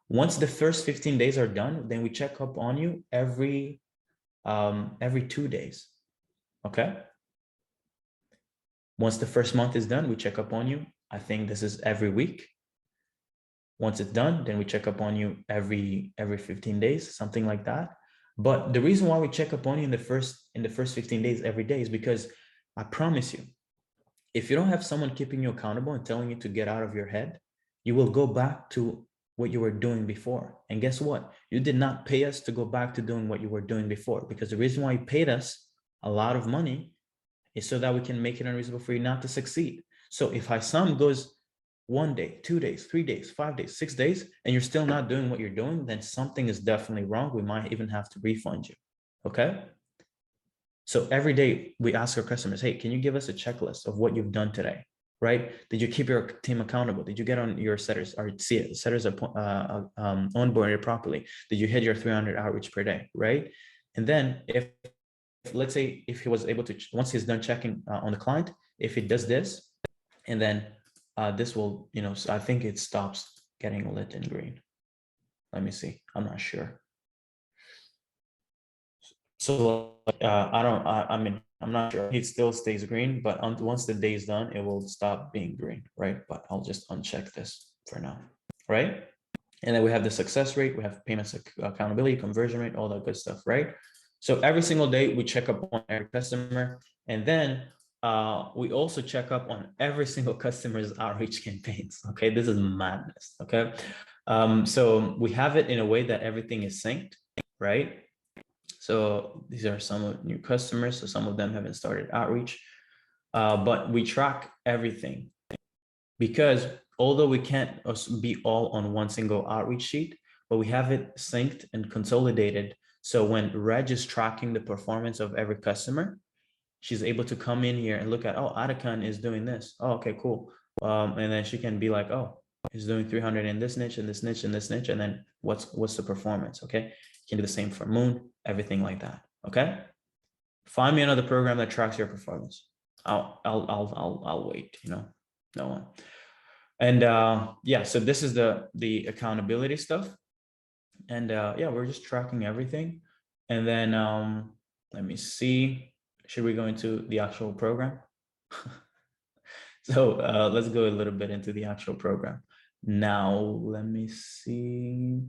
Once the first 15 days are done, then we check up on you every 2 days, okay? Once the first month is done, we check up on you. I think this is every week. Once it's done, then we check up on you every 15 days, something like that. But the reason why we check up on you in the first 15 days every day is because I promise you, if you don't have someone keeping you accountable and telling you to get out of your head, you will go back to what you were doing before. And guess what? You did not pay us to go back to doing what you were doing before, because the reason why you paid us a lot of money is so that we can make it unreasonable for you not to succeed. So if Hisam goes 1 day, 2 days, 3 days, 5 days, 6 days, and you're still not doing what you're doing, then something is definitely wrong. We might even have to refund you, okay? So every day we ask our customers, hey, can you give us a checklist of what you've done today, right? Did you keep your team accountable? Did you get on your setters, or see setters are onboarded properly? Did you hit your 300 outreach per day, right? And then if let's say if he was able to, once he's done checking on the client, if he does this, and then this will, so I think it stops getting lit in green. Let me see, I'm not sure. So I'm not sure. It still stays green, but once the day is done, it will stop being green, right? But I'll just uncheck this for now, right? And then we have the success rate, we have payments accountability, conversion rate, all that good stuff, right? So every single day we check up on every customer, and then we also check up on every single customer's outreach campaigns. Okay, this is madness. Okay, so we have it in a way that everything is synced, right? So these are some of new customers. So some of them haven't started outreach, but we track everything, because although we can't be all on one single outreach sheet, but we have it synced and consolidated. So when Reg is tracking the performance of every customer, she's able to come in here and look at, oh, Atakan is doing this. Oh, okay, cool. And then she can be like, oh, he's doing 300 in this niche and this niche and this niche. And then what's the performance? Okay. You can do the same for Moon, everything like that. Okay. Find me another program that tracks your performance. I'll wait, no one. And yeah, so this is the accountability stuff. And yeah, we're just tracking everything. And then let me see, should we go into the actual program? So let's go a little bit into the actual program. Now, let me see.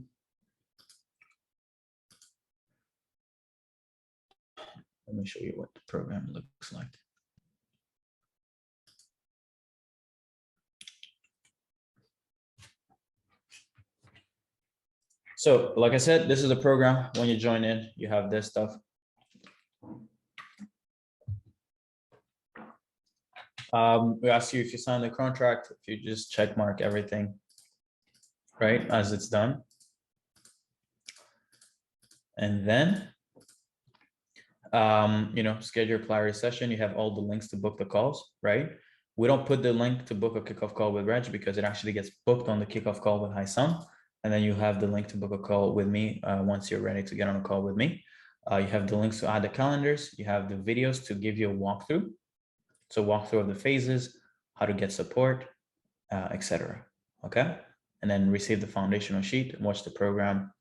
Let me show you what the program looks like. So like I said, this is a program. When you join in, you have this stuff. We ask you if you sign the contract, if you just check mark everything, right, as it's done. And then, schedule your Clary session. You have all the links to book the calls, right? We don't put the link to book a kickoff call with Reg because it actually gets booked on the kickoff call with Haisam. And then you have the link to book a call with me once you're ready to get on a call with me. You have the links to add the calendars. You have the videos to give you a walkthrough. So walkthrough of the phases, how to get support, etc. Okay. And then receive the foundational sheet and watch the program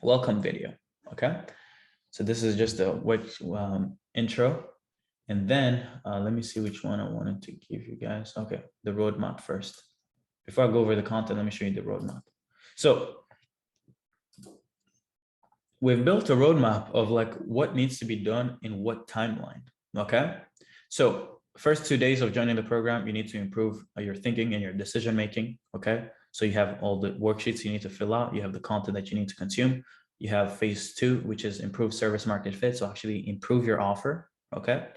welcome video. Okay. So this is just a intro. And then let me see which one I wanted to give you guys. Okay, the roadmap first. Before I go over the content, let me show you the roadmap. So we've built a roadmap of like what needs to be done in what timeline. Okay. So first 2 days of joining the program, you need to improve your thinking and your decision making. Okay. So you have all the worksheets you need to fill out. You have the content that you need to consume. You have phase 2, which is improve service market fit. So actually improve your offer. Okay.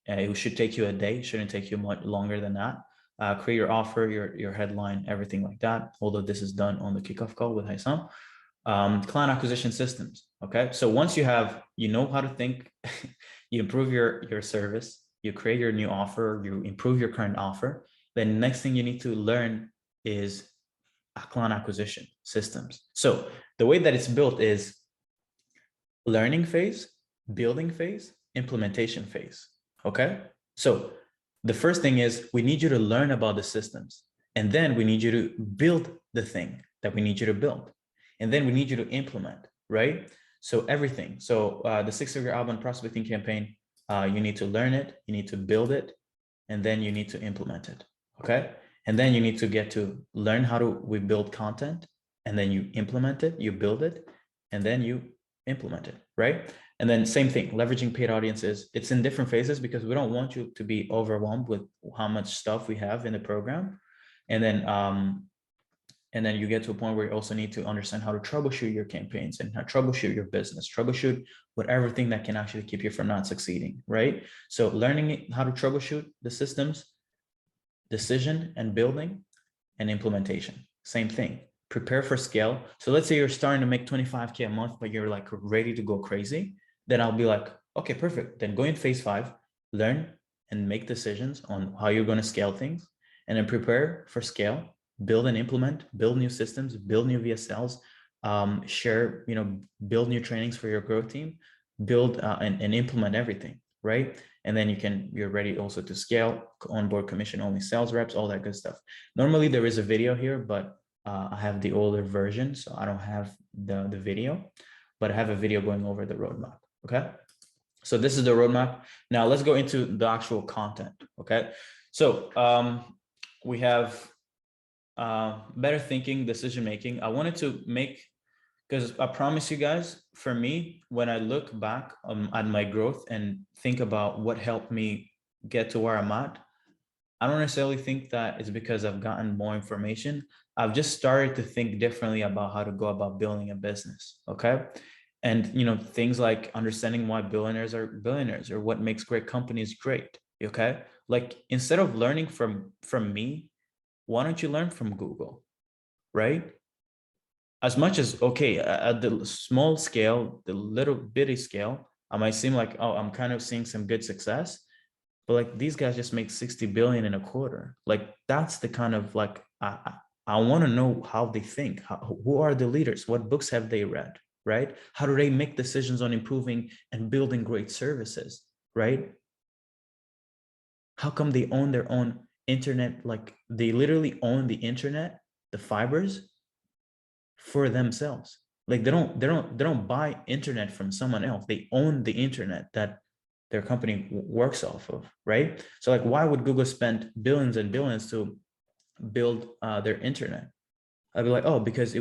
It should take you a day. It shouldn't take you much longer than that. Create your offer, your headline, everything like that. Although this is done on the kickoff call with Haisam. Client acquisition systems. Okay. So once you know how to think, you improve your service, you create your new offer, you improve your current offer. Then next thing you need to learn is client acquisition systems. So the way that it's built is learning phase, building phase, implementation phase. Okay. So the first thing is we need you to learn about the systems, and then we need you to build the thing that we need you to build. And then we need you to implement, right? So everything. So the 6-figure outbound prospecting campaign, you need to learn it, you need to build it, and then you need to implement it. Okay. And then you need to get to learn how we build content, and then you implement it, you build it, and then you implement it, right? And then same thing, leveraging paid audiences. It's in different phases because we don't want you to be overwhelmed with how much stuff we have in the program. And then you get to a point where you also need to understand how to troubleshoot your campaigns and how to troubleshoot your business, troubleshoot with everything that can actually keep you from not succeeding, right? So learning how to troubleshoot the systems, decision and building, and implementation. Same thing. Prepare for scale. So let's say you're starting to make 25K a month, but you're like ready to go crazy. Then I'll be like, okay, perfect. Then go in phase 5, learn and make decisions on how you're going to scale things, and then prepare for scale, build and implement, build new systems, build new VSLs, share, build new trainings for your growth team, build and implement everything, right? And then you're ready also to scale, onboard commission only sales reps, all that good stuff. Normally there is a video here, but I have the older version, so I don't have the video, but I have a video going over the roadmap. Okay. So this is the roadmap. Now let's go into the actual content. Okay. So we have better thinking, decision making. I wanted to make, because I promise you guys, for me, when I look back at my growth and think about what helped me get to where I'm at, I don't necessarily think that it's because I've gotten more information. I've just started to think differently about how to go about building a business. Okay. And, things like understanding why billionaires are billionaires or what makes great companies great. Okay. Like instead of learning from me, why don't you learn from Google? Right. As much as, okay, at the small scale, the little bitty scale, I might seem like, oh, I'm kind of seeing some good success, but like these guys just make 60 billion in a quarter. Like that's the kind of like, I want to know how they think. Who are the leaders? What books have they read? Right? How do they make decisions on improving and building great services? Right? How come they own their own internet? Like they literally own the internet, the fibers for themselves. Like they don't buy internet from someone else. They own the internet that their company works off of, right? So like, why would Google spend billions and billions to build their internet? I'd be like, oh, because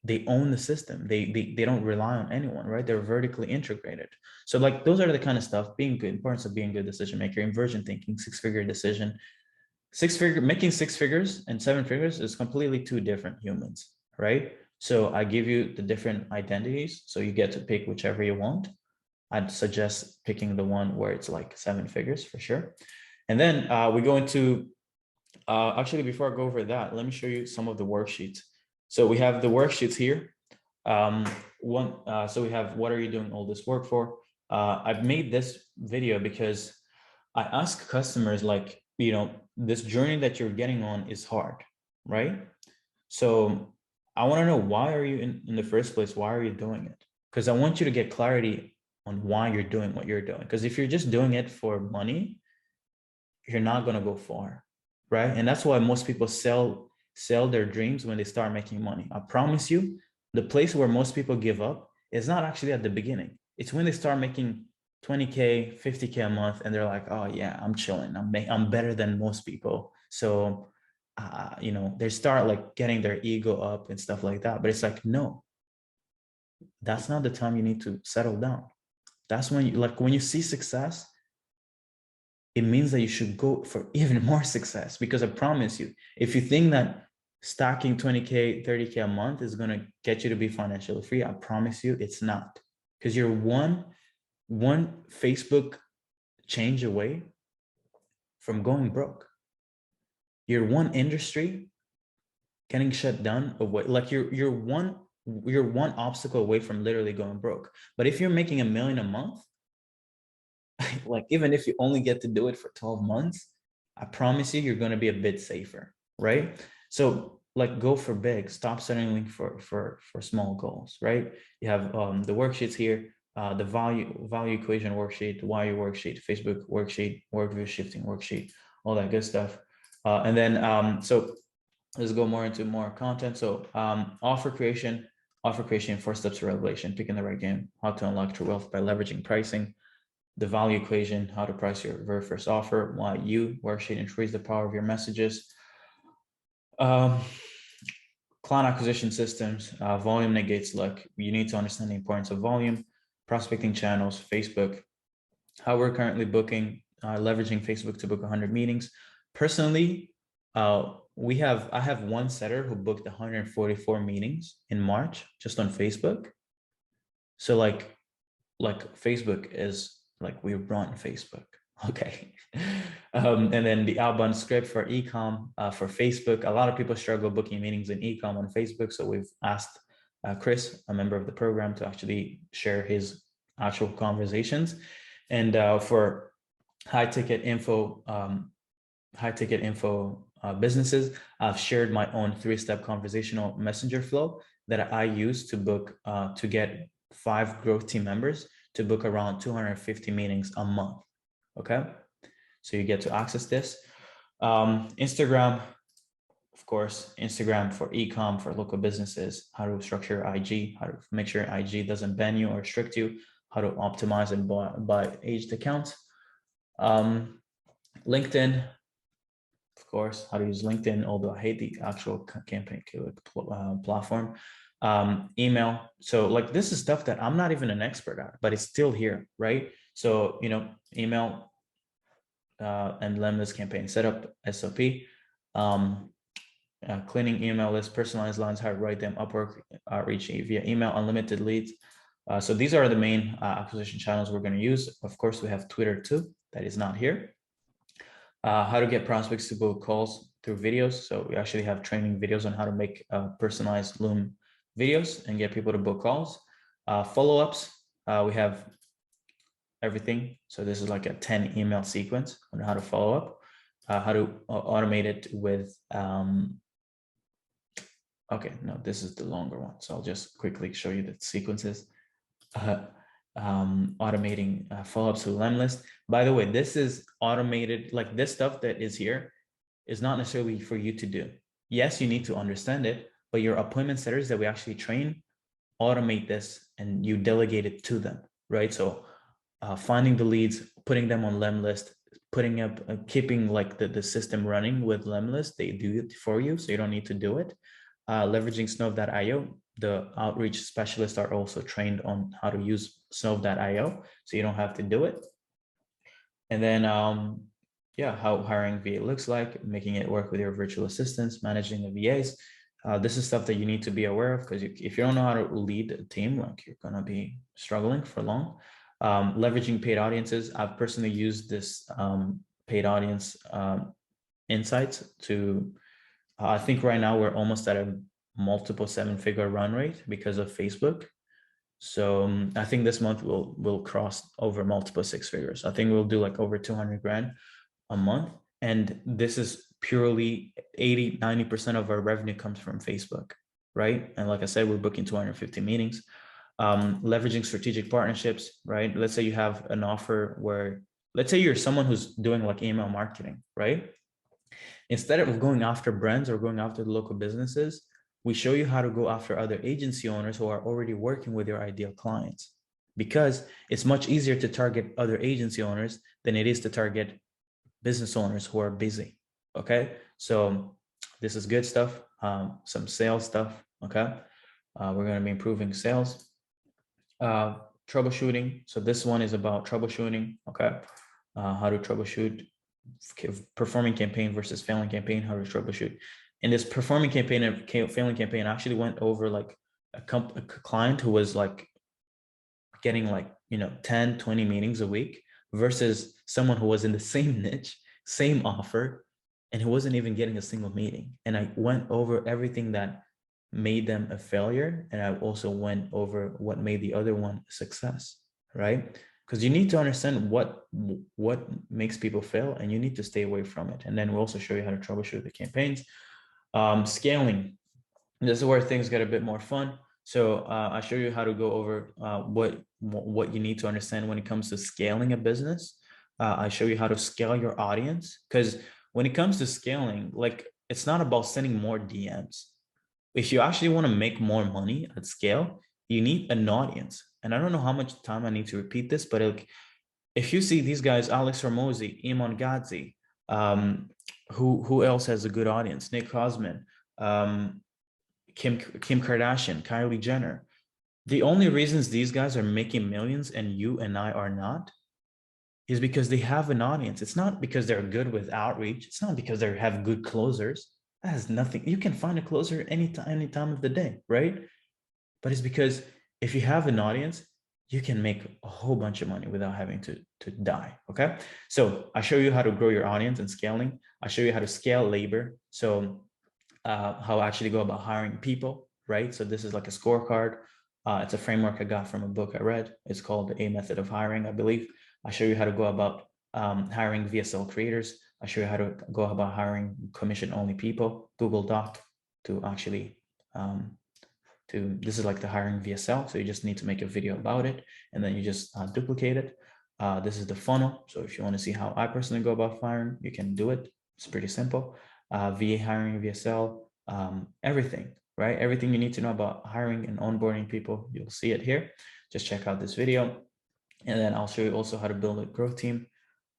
they own the system. They don't rely on anyone, right? They're vertically integrated. So like, those are the kind of stuff, being good, importance of being a good decision maker, inversion thinking, 6-figure decision. Making 6 figures and 7 figures is completely two different humans, right? So I give you the different identities. So you get to pick whichever you want. I'd suggest picking the one where it's like 7 figures for sure. And then we go into, actually, before I go over that, let me show you some of the worksheets. So we have the worksheets here. So we have, what are you doing all this work for? I've made this video because I ask customers, like, this journey that you're getting on is hard, right? So I want to know, why are you in the first place? Why are you doing it? Because I want you to get clarity on why you're doing what you're doing. Because if you're just doing it for money, you're not going to go far, right? And that's why most people sell their dreams when they start making money. I promise you, the place where most people give up is not actually at the beginning. It's when they start making 20K, 50K a month, and they're like, oh yeah, I'm chilling. I'm better than most people. So, they start like getting their ego up and stuff like that. But it's like, no, that's not the time you need to settle down. That's when when you see success, it means that you should go for even more success. Because I promise you, if you think that stacking 20K, 30K a month is going to get you to be financially free, I promise you it's not. Because you're one Facebook change away from going broke. You're one industry getting shut down away. Like you're one obstacle away from literally going broke. But if you're making $1 million a month, like even if you only get to do it for 12 months, I promise you, you're going to be a bit safer, right? So like, go for big, stop settling for small goals, right? You have the worksheets here, the value equation worksheet, the why worksheet, Facebook worksheet, work view shifting worksheet, all that good stuff. And then so let's go more into more content. So offer creation, four steps to revelation, picking the right game, how to unlock true wealth by leveraging pricing, the value equation, how to price your very first offer, why you worksheet, increase the power of your messages, client acquisition systems, volume negates luck. You need to understand the importance of volume, prospecting channels, Facebook, how we're currently booking, leveraging Facebook to book 100 meetings. Personally, I have one setter who booked 144 meetings in March just on Facebook. So like Facebook is like, we run Facebook. Okay. And then the outbound script for ecom, for Facebook. A lot of people struggle booking meetings in ecom on Facebook. So we've asked Chris, a member of the program, to actually share his actual conversations. And for high ticket info businesses, I've shared my own 3-step conversational messenger flow that I use to book, to get 5 growth team members to book around 250 meetings a month. Okay. So you get to access this. Instagram, of course, Instagram for ecom, for local businesses, how to structure IG, how to make sure IG doesn't ban you or restrict you, how to optimize and buy aged accounts. LinkedIn, of course, how to use LinkedIn, although I hate the actual campaign platform. Email. So like, this is stuff that I'm not even an expert at, but it's still here, right? So, email and Lemlist campaign setup, SOP, cleaning email list, personalized lines, how to write them, Upwork, outreach via email, unlimited leads. So these are the main acquisition channels we're going to use. Of course, we have Twitter too, that is not here. How to get prospects to book calls through videos. So we actually have training videos on how to make personalized Loom videos and get people to book calls. Follow-ups, we have everything. So this is like a 10 email sequence on how to follow up, how to automate it with, okay, no, this is the longer one. So I'll just quickly show you the sequences. Automating follow-ups to Lemlist. By the way, this is automated, like this stuff that is here is not necessarily for you to do. Yes, you need to understand it, but your appointment setters that we actually train automate this and you delegate it to them, right? So finding the leads, putting them on Lemlist, putting up, keeping like the system running with Lemlist, they do it for you, so you don't need to do it. Leveraging Snove.io, the outreach specialists are also trained on how to use Snove.io, so you don't have to do it. And then, yeah, how hiring VA looks like, making it work with your virtual assistants, managing the VAs, This is stuff that you need to be aware of, because if you don't know how to lead a team, like you're gonna be struggling for long. Leveraging paid audiences. I've personally used this paid audience insights to, I think right now we're almost at a multiple 7-figure run rate because of Facebook. So I think this month we'll cross over multiple 6 figures. I think we'll do like over 200 grand a month. And this is purely 80-90% of our revenue comes from Facebook, right? And like I said, we're booking 250 meetings. Leveraging strategic partnerships, right? Let's say you have an offer where, let's say you're someone who's doing like email marketing, right? Instead of going after brands or going after the local businesses, we show you how to go after other agency owners who are already working with your ideal clients, because it's much easier to target other agency owners than it is to target business owners who are busy. Okay, so this is good stuff. Some sales stuff. Okay, we're going to be improving sales. Troubleshooting. So this one is about troubleshooting. Okay, how to troubleshoot performing campaign versus failing campaign, how to troubleshoot. In this performing campaign and failing campaign, I actually went over like a client who was like getting like 10 20 meetings a week versus someone who was in the same niche, same offer, and who wasn't even getting a single meeting. And I went over everything that made them a failure, and I also went over what made the other one a success, right? Because you need to understand what makes people fail, and you need to stay away from it. And then we'll also show you how to troubleshoot the campaigns. Scaling. This is where things get a bit more fun. So I show you how to go over what you need to understand when it comes to scaling a business. I show you how to scale your audience, because when it comes to scaling, like, it's not about sending more DMs. If you actually want to make more money at scale, you need an audience. And I don't know how much time I need to repeat this, but like, if you see these guys, Alex Hormozi, Iman Gadzhi, who else has a good audience? Nick Cosman, Kim Kardashian, Kylie Jenner. The only reasons these guys are making millions and you and I are not is because they have an audience. It's not because they're good with outreach. It's not because they have good closers. That has nothing. You can find a closer any time of the day, right? But it's because if you have an audience, you can make a whole bunch of money without having to die. Okay. So I show you how to grow your audience and scaling. I show you how to scale labor. So how I actually go about hiring people, right? So this is like a scorecard. It's a framework I got from a book I read. It's called The A Method of Hiring, I believe. I show you how to go about hiring VSL creators. I show you how to go about hiring commission-only people, Google Doc to actually, this is like the hiring VSL. So you just need to make a video about it, and then you just duplicate it. This is the funnel. So if you want to see how I personally go about hiring, you can do it. It's pretty simple. VA hiring, VSL, everything, right? Everything you need to know about hiring and onboarding people, you'll see it here. Just check out this video. And then I'll show you also how to build a growth team.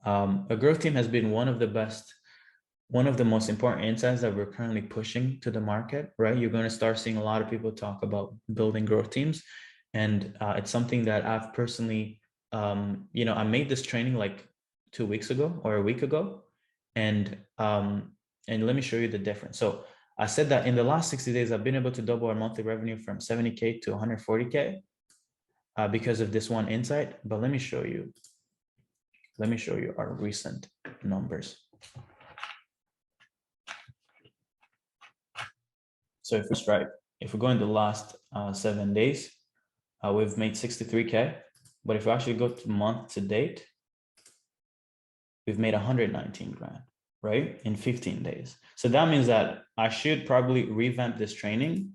A growth team has been one of the most important insights that we're currently pushing to the market, right? You're going to start seeing a lot of people talk about building growth teams. And it's something that I've personally, I made this training like 2 weeks ago or a week ago. And let me show you the difference. So I said that in the last 60 days, I've been able to double our monthly revenue from 70K to 140K because of this one insight. But let me show you our recent numbers. So if we go in the last 7 days, we've made 63K. But if we actually go to month to date, we've made 119 grand, right? In 15 days. So that means that I should probably revamp this training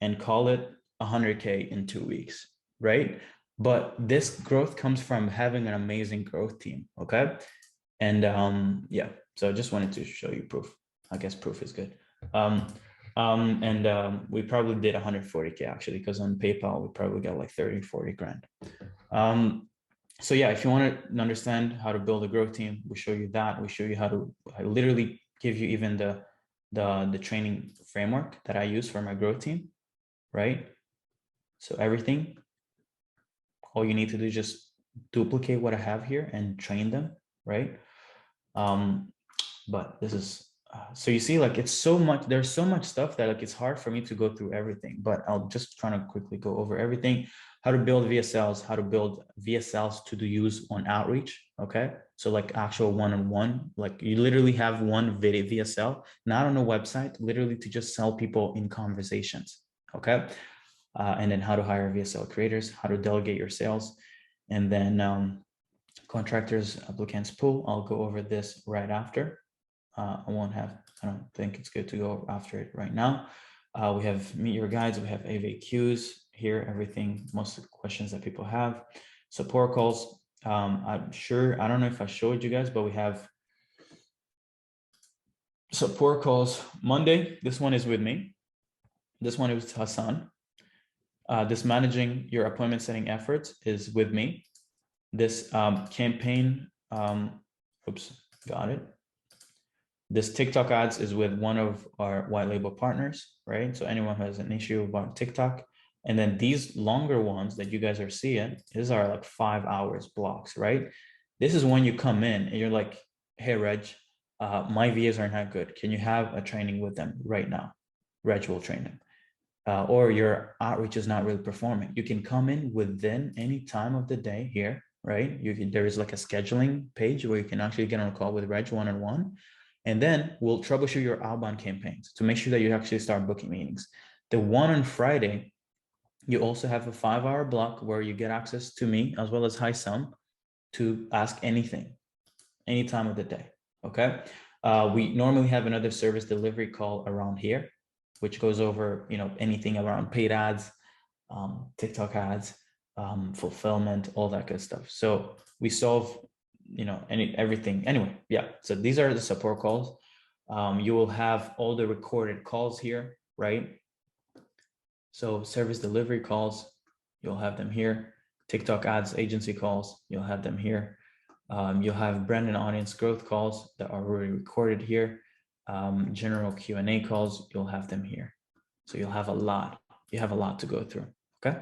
and call it 100K in 2 weeks, right? But this growth comes from having an amazing growth team, okay? And yeah, so I just wanted to show you proof. I guess proof is good. We probably did 140K actually, because on PayPal, we probably got like 30, 40 grand. So yeah, if you want to understand how to build a growth team, we show you that. We show you how to literally give you even the training framework that I use for my growth team, right? So everything, all you need to do is just duplicate what I have here and train them, right? But this is So you see, like, it's so much, there's so much stuff that like it's hard for me to go through everything, but I'll just try to quickly go over everything. How to build VSLs, how to build VSLs to do use on outreach. Okay. So like actual one-on-one, like you literally have one video VSL, not on a website, literally to just sell people in conversations. Okay. And then how to hire VSL creators, how to delegate your sales, and then contractors, applicants pool. I'll go over this right after. I don't think it's good to go after it right now. We have meet your guides, we have AVQs here, everything, most of the questions that people have, support calls. I'm sure, I don't know if I showed you guys, but we have support calls Monday. This one is with me. This one is with Hassan. This managing your appointment setting efforts is with me. This campaign, oops, got it. This TikTok ads is with one of our white label partners, right? So anyone who has an issue about TikTok. And then these longer ones that you guys are seeing, these are like 5 hours blocks, right? This is when you come in and you're like, hey, Reg, my VAs are not good. Can you have a training with them right now? Reg will train them. Or your outreach is not really performing. You can come in within any time of the day here, right? There is like a scheduling page where you can actually get on a call with Reg one-on-one. And then we'll troubleshoot your outbound campaigns to make sure that you actually start booking meetings. The one on Friday, you also have a 5-hour block where you get access to me as well as Hisam to ask anything, any time of the day. Okay. We normally have another service delivery call around here, which goes over, anything around paid ads, TikTok ads, fulfillment, all that good stuff. So we solve everything anyway. Yeah, so these are the support calls. You will have all the recorded calls here, right? So service delivery calls, you'll have them here. TikTok ads agency calls, you'll have them here. You'll have brand and audience growth calls that are already recorded here. General Q&A calls, you'll have them here. So you'll have a lot. You have a lot to go through. Okay.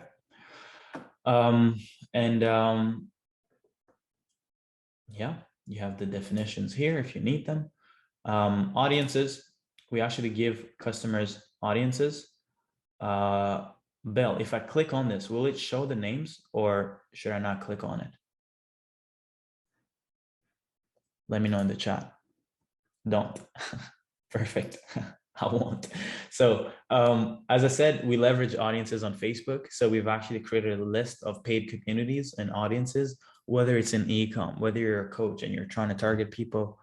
Yeah, you have the definitions here if you need them. Audiences, we actually give customers audiences. Bell, if I click on this, will it show the names or should I not click on it? Let me know in the chat. Don't. Perfect. I won't. So as I said, we leverage audiences on Facebook. So we've actually created a list of paid communities and audiences, whether it's in e-com, whether you're a coach and you're trying to target people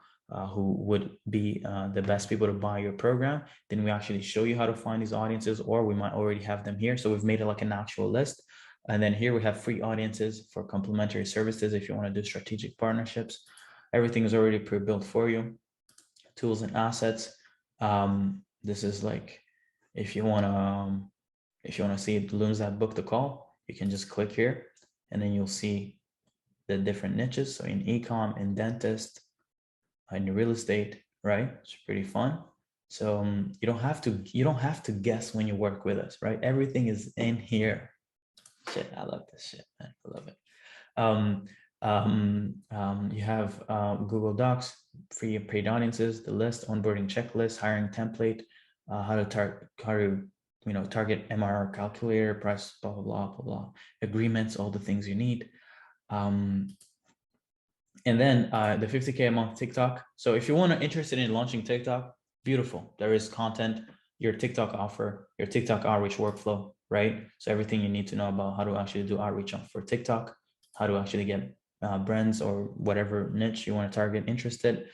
who would be the best people to buy your program, then we actually show you how to find these audiences, or we might already have them here. So we've made it like an actual list. And then here we have free audiences for complimentary services if you want to do strategic partnerships. Everything is already pre-built for you. Tools and assets. This is like, if you want to see balloons that book the call, you can just click here and then you'll see the different niches. So in e-com, in dentist, in real estate, right? It's pretty fun. So you don't have to guess when you work with us, right? Everything is in here. Shit, I love this shit, man. I love it. You have Google Docs, free and paid audiences, the list, onboarding checklist, hiring template, how to target MRR calculator, price, blah, blah, blah, blah, blah, agreements, all the things you need. And then the 50K a month TikTok. So if you want to interested in launching TikTok, beautiful. There is content, your TikTok offer, your TikTok outreach workflow, right? So everything you need to know about how to actually do outreach for TikTok, how to actually get brands or whatever niche you want to target interested,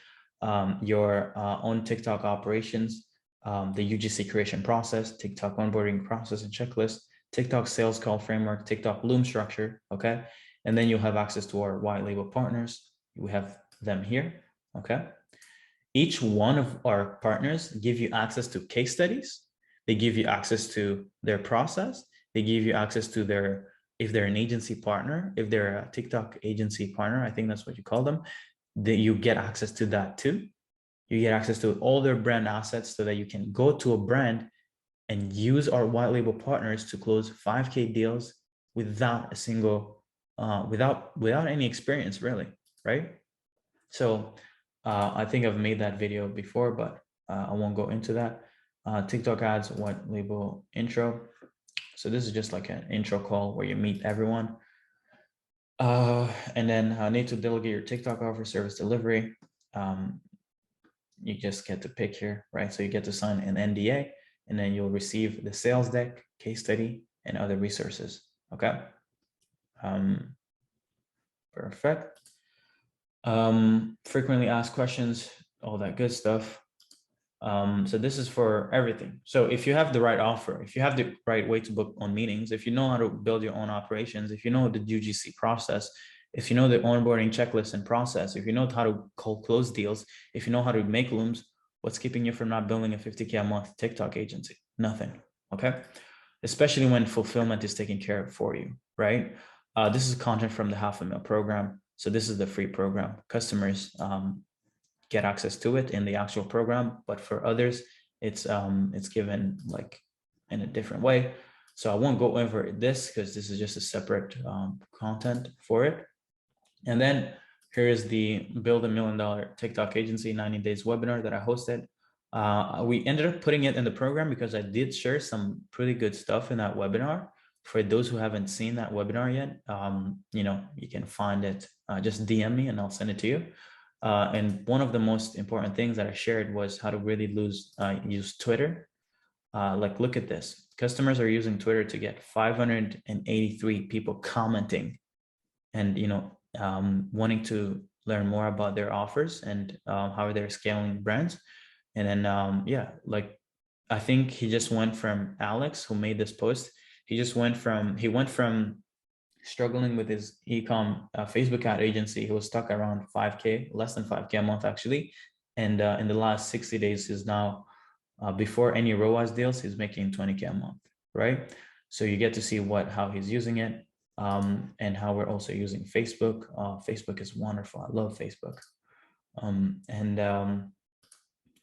your own TikTok operations, the UGC creation process, TikTok onboarding process and checklist, TikTok sales call framework, TikTok Loom structure, okay? And then you'll have access to our white label partners. We have them here, okay? Each one of our partners give you access to case studies. They give you access to their process. They give you access to their, if they're an agency partner, if they're a TikTok agency partner, I think that's what you call them, that you get access to that too. You get access to all their brand assets so that you can go to a brand and use our white label partners to close 5K deals without a single, without any experience really, right? So I think I've made that video before, but I won't go into that. TikTok ads, white label intro. So this is just like an intro call where you meet everyone. And then need to delegate your TikTok offer, service delivery. You just get to pick here, right? So you get to sign an NDA, and then you'll receive the sales deck, case study, and other resources. Okay. Perfect. Frequently asked questions, all that good stuff. So this is for everything. So if you have the right offer, if you have the right way to book on meetings, if you know how to build your own operations, if you know the UGC process, if you know the onboarding checklist and process, if you know how to cold close deals, if you know how to make looms, what's keeping you from not building a 50K a month TikTok agency? Nothing. Okay. Especially when fulfillment is taken care of for you, right? This is content from the $500,000 program. So this is the free program. Customers get access to it in the actual program, but for others, it's given like in a different way. So I won't go over this because this is just a separate content for it. And then here is the Build $1 Million TikTok Agency 90 days webinar that I hosted. We ended up putting it in the program because I did share some pretty good stuff in that webinar. For those who haven't seen that webinar yet, you know, you can find it, just DM me and I'll send it to you. And one of the most important things that I shared was how to really use Twitter. Like, look at this. Customers are using Twitter to get 583 people commenting and, you know, wanting to learn more about their offers and how they're scaling brands. And then, yeah, like, I think he just went from Alex, who made this post. He went from struggling with his e-com Facebook ad agency. He was stuck around 5K, less than 5K a month actually. And in the last 60 days, he's now, before any ROAS deals, he's making 20K a month, right? So you get to see how he's using it, and how we're also using Facebook. Facebook is wonderful. I love Facebook.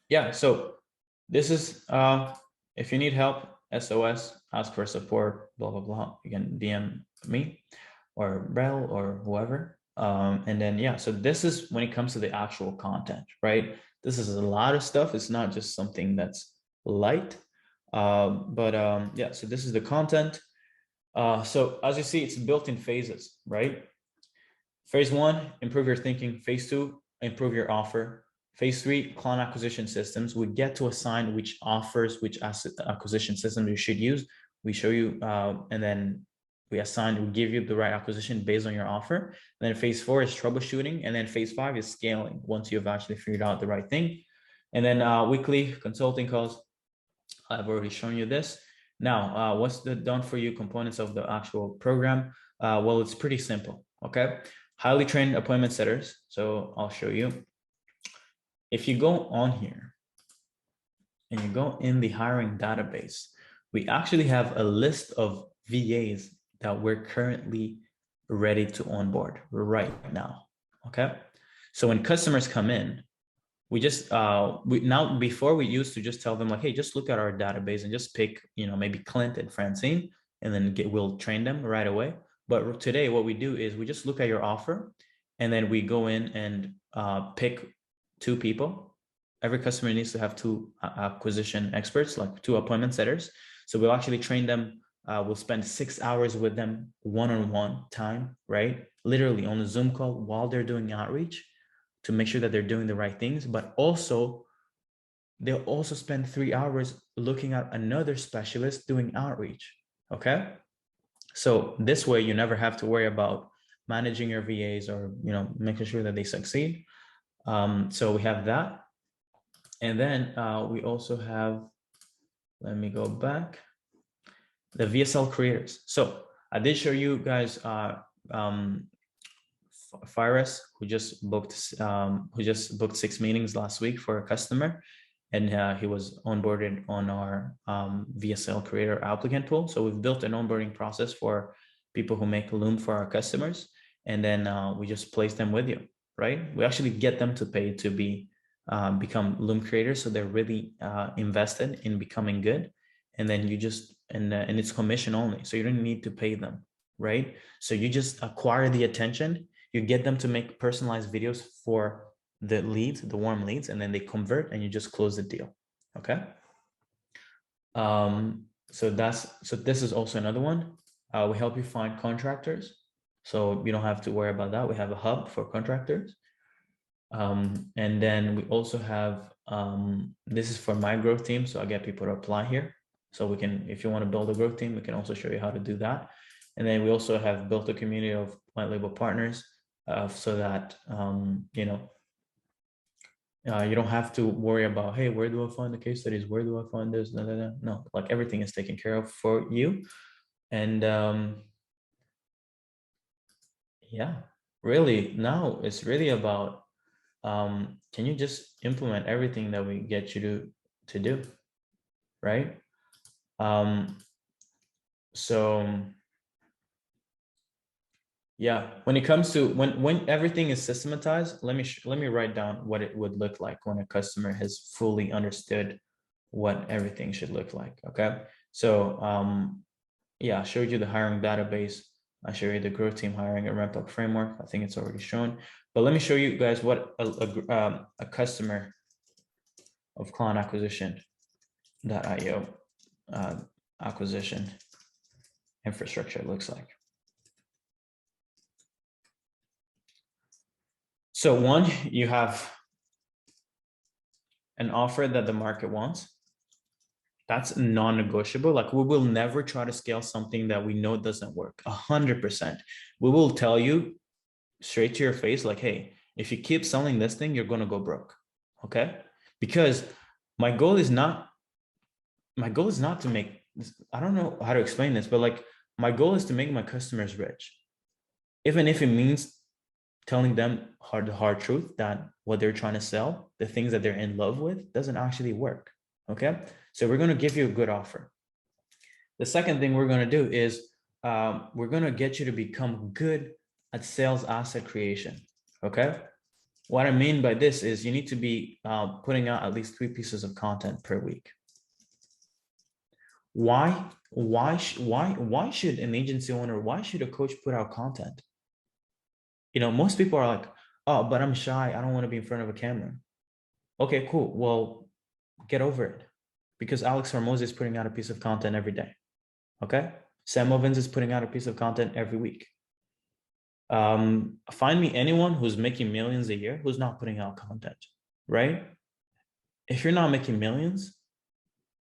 Yeah, so this is, if you need help, SOS, ask for support, blah, blah, blah. You can DM me or Brel or whoever. And then, yeah, so this is when it comes to the actual content, right? This is a lot of stuff. It's not just something that's light. Yeah, so this is the content. So as you see, it's built in phases, right? Phase 1, improve your thinking. Phase 2, improve your offer. Phase 3, client acquisition systems. We get to assign which offers, which asset acquisition system you should use. We show you, and then we give you the right acquisition based on your offer. And then phase 4 is troubleshooting. And then phase 5 is scaling once you've actually figured out the right thing. And then weekly consulting calls. I've already shown you this. Now, what's the done for you components of the actual program? Well, it's pretty simple, okay? Highly trained appointment setters. So I'll show you. If you go on here and you go in the hiring database, we actually have a list of VAs that we're currently ready to onboard right now. Okay. So when customers come in, we just, before we used to just tell them like, hey, just look at our database and just pick, you know, maybe Clint and Francine, and then we'll train them right away. But today what we do is we just look at your offer and then we go in and pick 2 people. Every customer needs to have 2 acquisition experts, like 2 appointment setters. So we'll actually train them. We'll spend 6 hours with them one-on-one time, right? Literally on a Zoom call while they're doing outreach to make sure that they're doing the right things. But also, they'll also spend 3 hours looking at another specialist doing outreach, okay? So this way, you never have to worry about managing your VAs or, you know, making sure that they succeed. So we have that. And then we also have, let me go back, the VSL creators. So I did show you guys Fires, who just booked 6 meetings last week for a customer, and he was onboarded on our VSL creator applicant pool. So we've built an onboarding process for people who make Loom for our customers, and then we just place them with you, right? We actually get them to pay to become Loom creators, so they're really invested in becoming good, and then you just and it's commission only, so you don't need to pay them, right? So you just acquire the attention. You get them to make personalized videos for the leads, the warm leads, and then they convert and you just close the deal. Okay. So this is also another one. We help you find contractors. So you don't have to worry about that. We have a hub for contractors. And then we also have, this is for my growth team. So I get people to apply here. So we can, if you want to build a growth team, we can also show you how to do that. And then we also have built a community of white label partners, so that, you know, you don't have to worry about, hey, where do I find the case studies? Where do I find this? No, like everything is taken care of for you. And yeah, really now it's really about, can you just implement everything that we get you to do, right? So yeah, when it comes to when everything is systematized, let me write down what it would look like when a customer has fully understood what everything should look like. Okay, so yeah, I showed you the hiring database. I showed you the growth team hiring and ramp up framework. I think it's already shown, but let me show you guys what a customer of client acquisition.io acquisition infrastructure looks like. So one, you have an offer that the market wants. That's non-negotiable. Like, we will never try to scale something that we know doesn't work. 100%. We will tell you straight to your face, like, hey, if you keep selling this thing, you're going to go broke. Okay. Because my goal is not to make, I don't know how to explain this, but like, my goal is to make my customers rich. Even if it means telling them the hard truth that what they're trying to sell, the things that they're in love with, doesn't actually work. Okay. So we're going to give you a good offer. The second thing we're going to do is, we're going to get you to become good at sales asset creation. Okay. What I mean by this is you need to be putting out at least 3 pieces of content per week. Why should an agency owner, why should a coach put out content? You know, most people are like, oh, but I'm shy, I don't want to be in front of a camera. Okay, cool. Well, get over it, because Alex Hormozy is putting out a piece of content every day. Okay. Sam Ovens is putting out a piece of content every week. Find me anyone who's making millions a year who's not putting out content, right? If you're not making millions,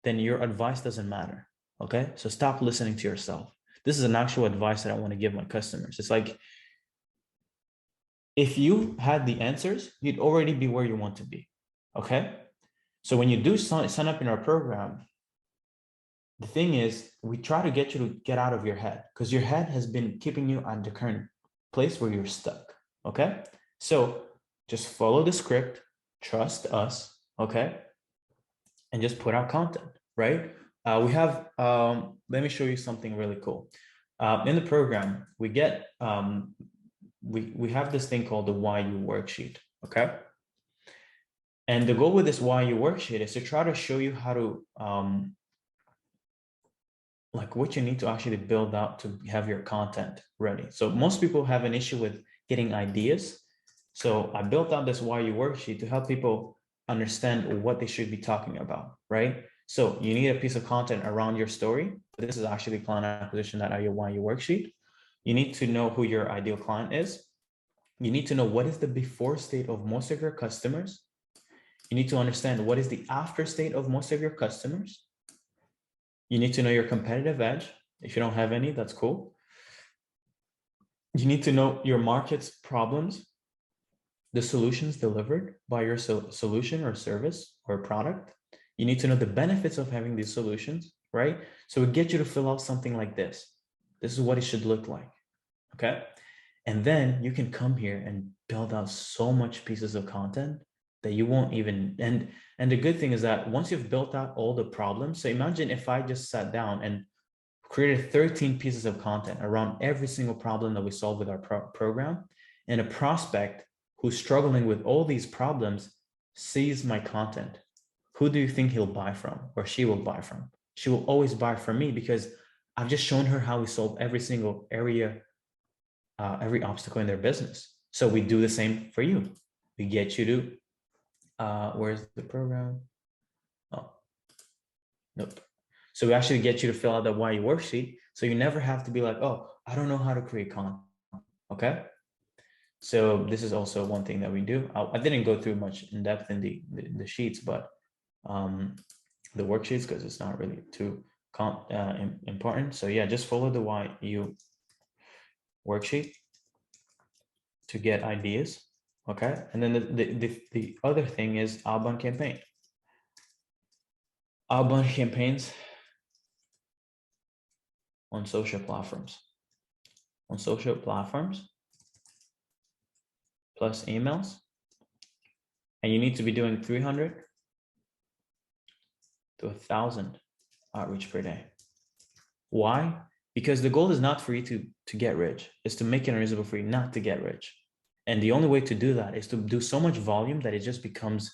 then your advice doesn't matter. Okay. So stop listening to yourself. This is an actual advice that I want to give my customers. It's like, if you had the answers, you'd already be where you want to be. Okay. So when you do sign up in our program, the thing is, we try to get you to get out of your head, because your head has been keeping you at the current place where you're stuck. Okay. So just follow the script, trust us. Okay. And just put out content, right? We have, let me show you something really cool. In the program, we get, we have this thing called the Why You worksheet. Okay. And the goal with this Why You worksheet is to try to show you how to, like, what you need to actually build out to have your content ready. So most people have an issue with getting ideas. So I built out this Why You worksheet to help people understand what they should be talking about, right? So you need a piece of content around your story. This is actually client acquisition.io Why You worksheet. You need to know who your ideal client is. You need to know what is the before state of most of your customers. You need to understand what is the after state of most of your customers. You need to know your competitive edge. If you don't have any, that's cool. You need to know your market's problems, the solutions delivered by your solution or service or product. You need to know the benefits of having these solutions, right? So we get you to fill out something like this. This is what it should look like, okay? And then you can come here and build out so much pieces of content that you won't even, and the good thing is that once you've built out all the problems, so imagine if I just sat down and created 13 pieces of content around every single problem that we solve with our program, and a prospect who's struggling with all these problems sees my content, who do you think he'll buy from, or she will buy from? She will always buy from me, because I've just shown her how we solve every single area, every obstacle in their business. So we do the same for you. we get you to, where's the program? Oh, nope. So we actually get you to fill out the YU worksheet. So you never have to be like, oh, I don't know how to create content. Okay. So this is also one thing that we do. I didn't go through much in depth in the sheets, but the worksheets, because it's not really too important. So yeah, just follow the YU worksheet to get ideas. Okay. And then the other thing is outbound campaign. Outbound campaigns on social platforms. On social platforms plus emails. And you need to be doing 300 to 1,000 outreach per day. Why? Because the goal is not for you to get rich. It's to make it unreasonable for you not to get rich. And the only way to do that is to do so much volume that it just becomes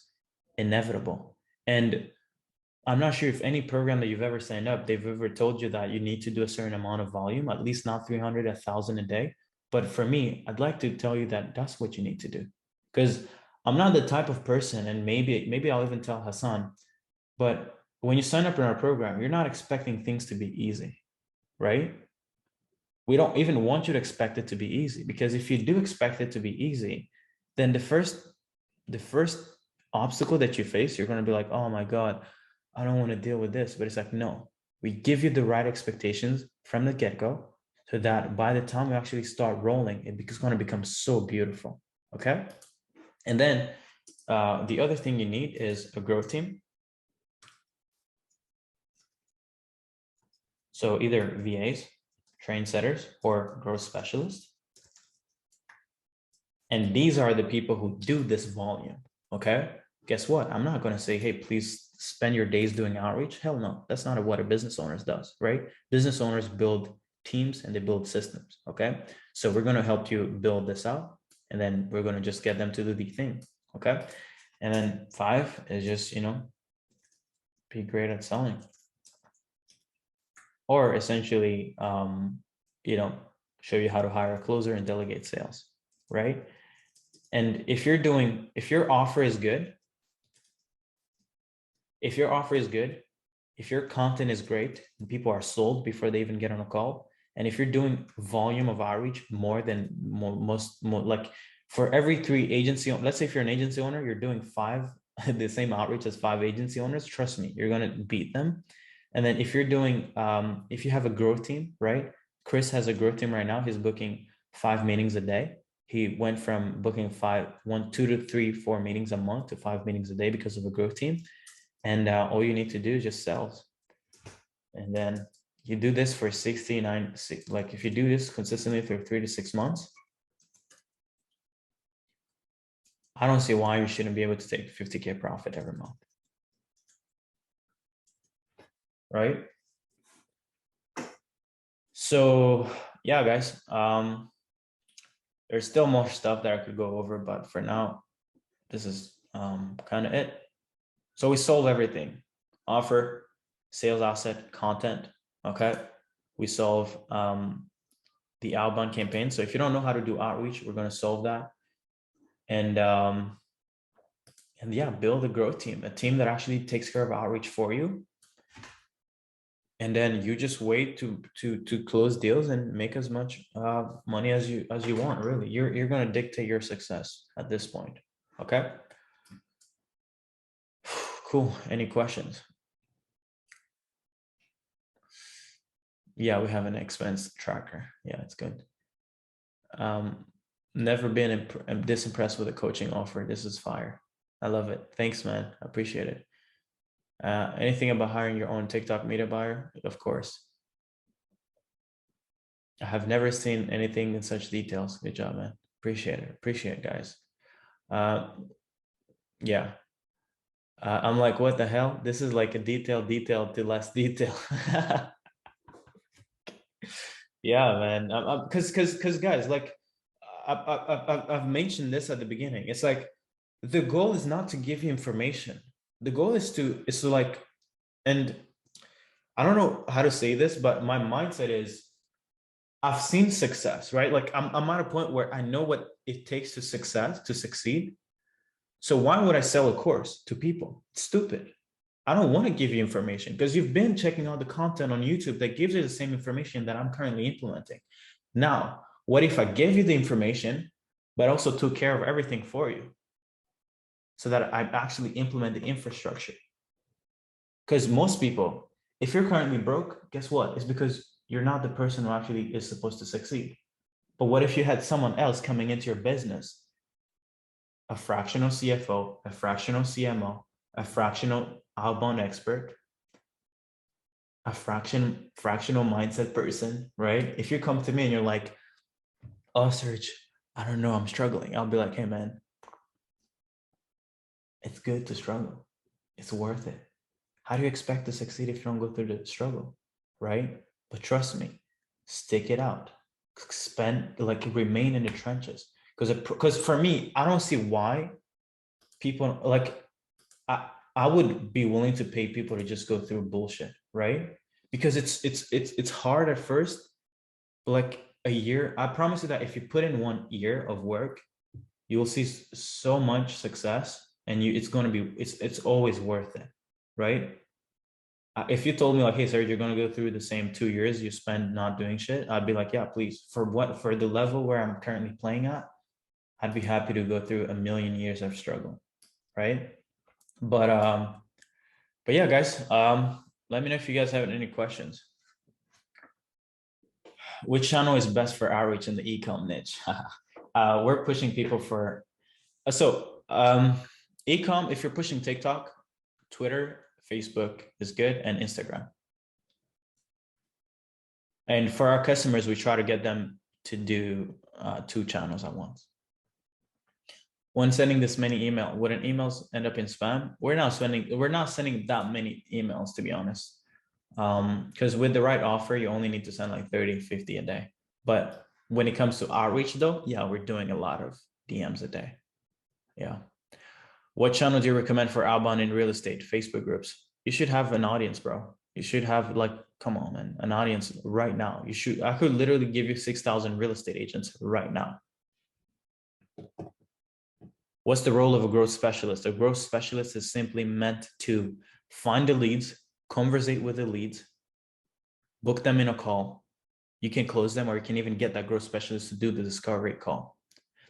inevitable. And I'm not sure if any program that you've ever signed up, they've ever told you that you need to do a certain amount of volume, at least not 300, 1,000 a day. But for me, I'd like to tell you that that's what you need to do. Because I'm not the type of person, and maybe I'll even tell Hassan, but when you sign up in our program, you're not expecting things to be easy, right? We don't even want you to expect it to be easy, because if you do expect it to be easy, then the first obstacle that you face, you're going to be like, oh my God, I don't want to deal with this. But it's like, no, we give you the right expectations from the get-go so that by the time we actually start rolling, it's going to become so beautiful. Okay. And then the other thing you need is a growth team. So either VAs, train setters, or growth specialists. And these are the people who do this volume. Okay. Guess what? I'm not going to say, hey, please spend your days doing outreach. Hell no. That's not what a business owner does, right? Business owners build teams and they build systems. Okay. So we're going to help you build this out. And then we're going to just get them to do the thing. Okay. And then 5 is just, be great at selling. Or essentially, show you how to hire a closer and delegate sales, right? And if your offer is good, if your content is great and people are sold before they even get on a call, and if you're doing volume of outreach more than most like for every 3 agency, let's say if you're an agency owner, you're doing 5 the same outreach as 5 agency owners, trust me, you're going to beat them. And then if you're doing, if you have a growth team, right? Chris has a growth team right now. He's booking 5 meetings a day. He went from booking 2 to 3, 4 meetings a month to 5 meetings a day because of a growth team. And all you need to do is just sales. And then you do this for 69, like if you do this consistently for 3 to 6 months, I don't see why you shouldn't be able to take 50K profit every month. Right? So yeah, guys, there's still more stuff that I could go over, but for now, this is kind of it. So we solve everything: offer, sales asset, content. Okay. We solve the outbound campaign. So if you don't know how to do outreach, we're going to solve that. And yeah, build a growth team, a team that actually takes care of outreach for you. And then you just wait to close deals and make as much money as you want. Really, you're going to dictate your success at this point. Okay. Cool. Any questions? Yeah, we have an expense tracker. Yeah, it's good. Never been this impressed with a coaching offer. This is fire. I love it. Thanks, man. I appreciate it. Anything about hiring your own TikTok media buyer? Of course. I have never seen anything in such details. Good job, man. Appreciate it. Appreciate it, guys. Yeah. I'm like, what the hell? This is like a detail to less detail. Yeah, man. Because guys, like I've mentioned this at the beginning. It's like the goal is not to give you information. The goal is to like, and I don't know how to say this, but my mindset is I've seen success, right? Like I'm at a point where I know what it takes to succeed. So why would I sell a course to people? It's stupid. I don't want to give you information because you've been checking out the content on YouTube that gives you the same information that I'm currently implementing. Now, what if I gave you the information, but also took care of everything for you so that I actually implement the infrastructure? Because most people, if you're currently broke, guess what? It's because you're not the person who actually is supposed to succeed. But what if you had someone else coming into your business, a fractional CFO, a fractional CMO, a fractional outbound expert, a fractional mindset person, right? If you come to me and you're like, oh, Serge, I don't know, I'm struggling. I'll be like, hey, man, it's good to struggle. It's worth it. How do you expect to succeed if you don't go through the struggle, right? But trust me, stick it out. Remain in the trenches. Because for me, I don't see why people like, I would be willing to pay people to just go through bullshit, right? Because it's hard at first, but like a year, I promise you that if you put in 1 year of work, you will see so much success, and it's always worth it, right? If you told me like, hey, sir, you're gonna go through the same 2 years you spend not doing shit, I'd be like, yeah, please. For the level where I'm currently playing at, I'd be happy to go through a million years of struggle, right? But yeah, guys, let me know if you guys have any questions. Which channel is best for outreach in the e-com niche? We're pushing people for e-com. If you're pushing TikTok, Twitter, Facebook is good, and Instagram. And for our customers, we try to get them to do 2 channels at once. When sending this many emails, wouldn't emails end up in spam? We're not sending that many emails, to be honest. Because with the right offer, you only need to send like 30, 50 a day. But when it comes to outreach though, yeah, we're doing a lot of DMs a day. Yeah. What channel do you recommend for outbound in real estate? Facebook groups. You should have an audience, bro. You should have like, come on, man, an audience right now. I could literally give you 6,000 real estate agents right now. What's the role of a growth specialist? A growth specialist is simply meant to find the leads, conversate with the leads, book them in a call. You can close them, or you can even get that growth specialist to do the discovery call.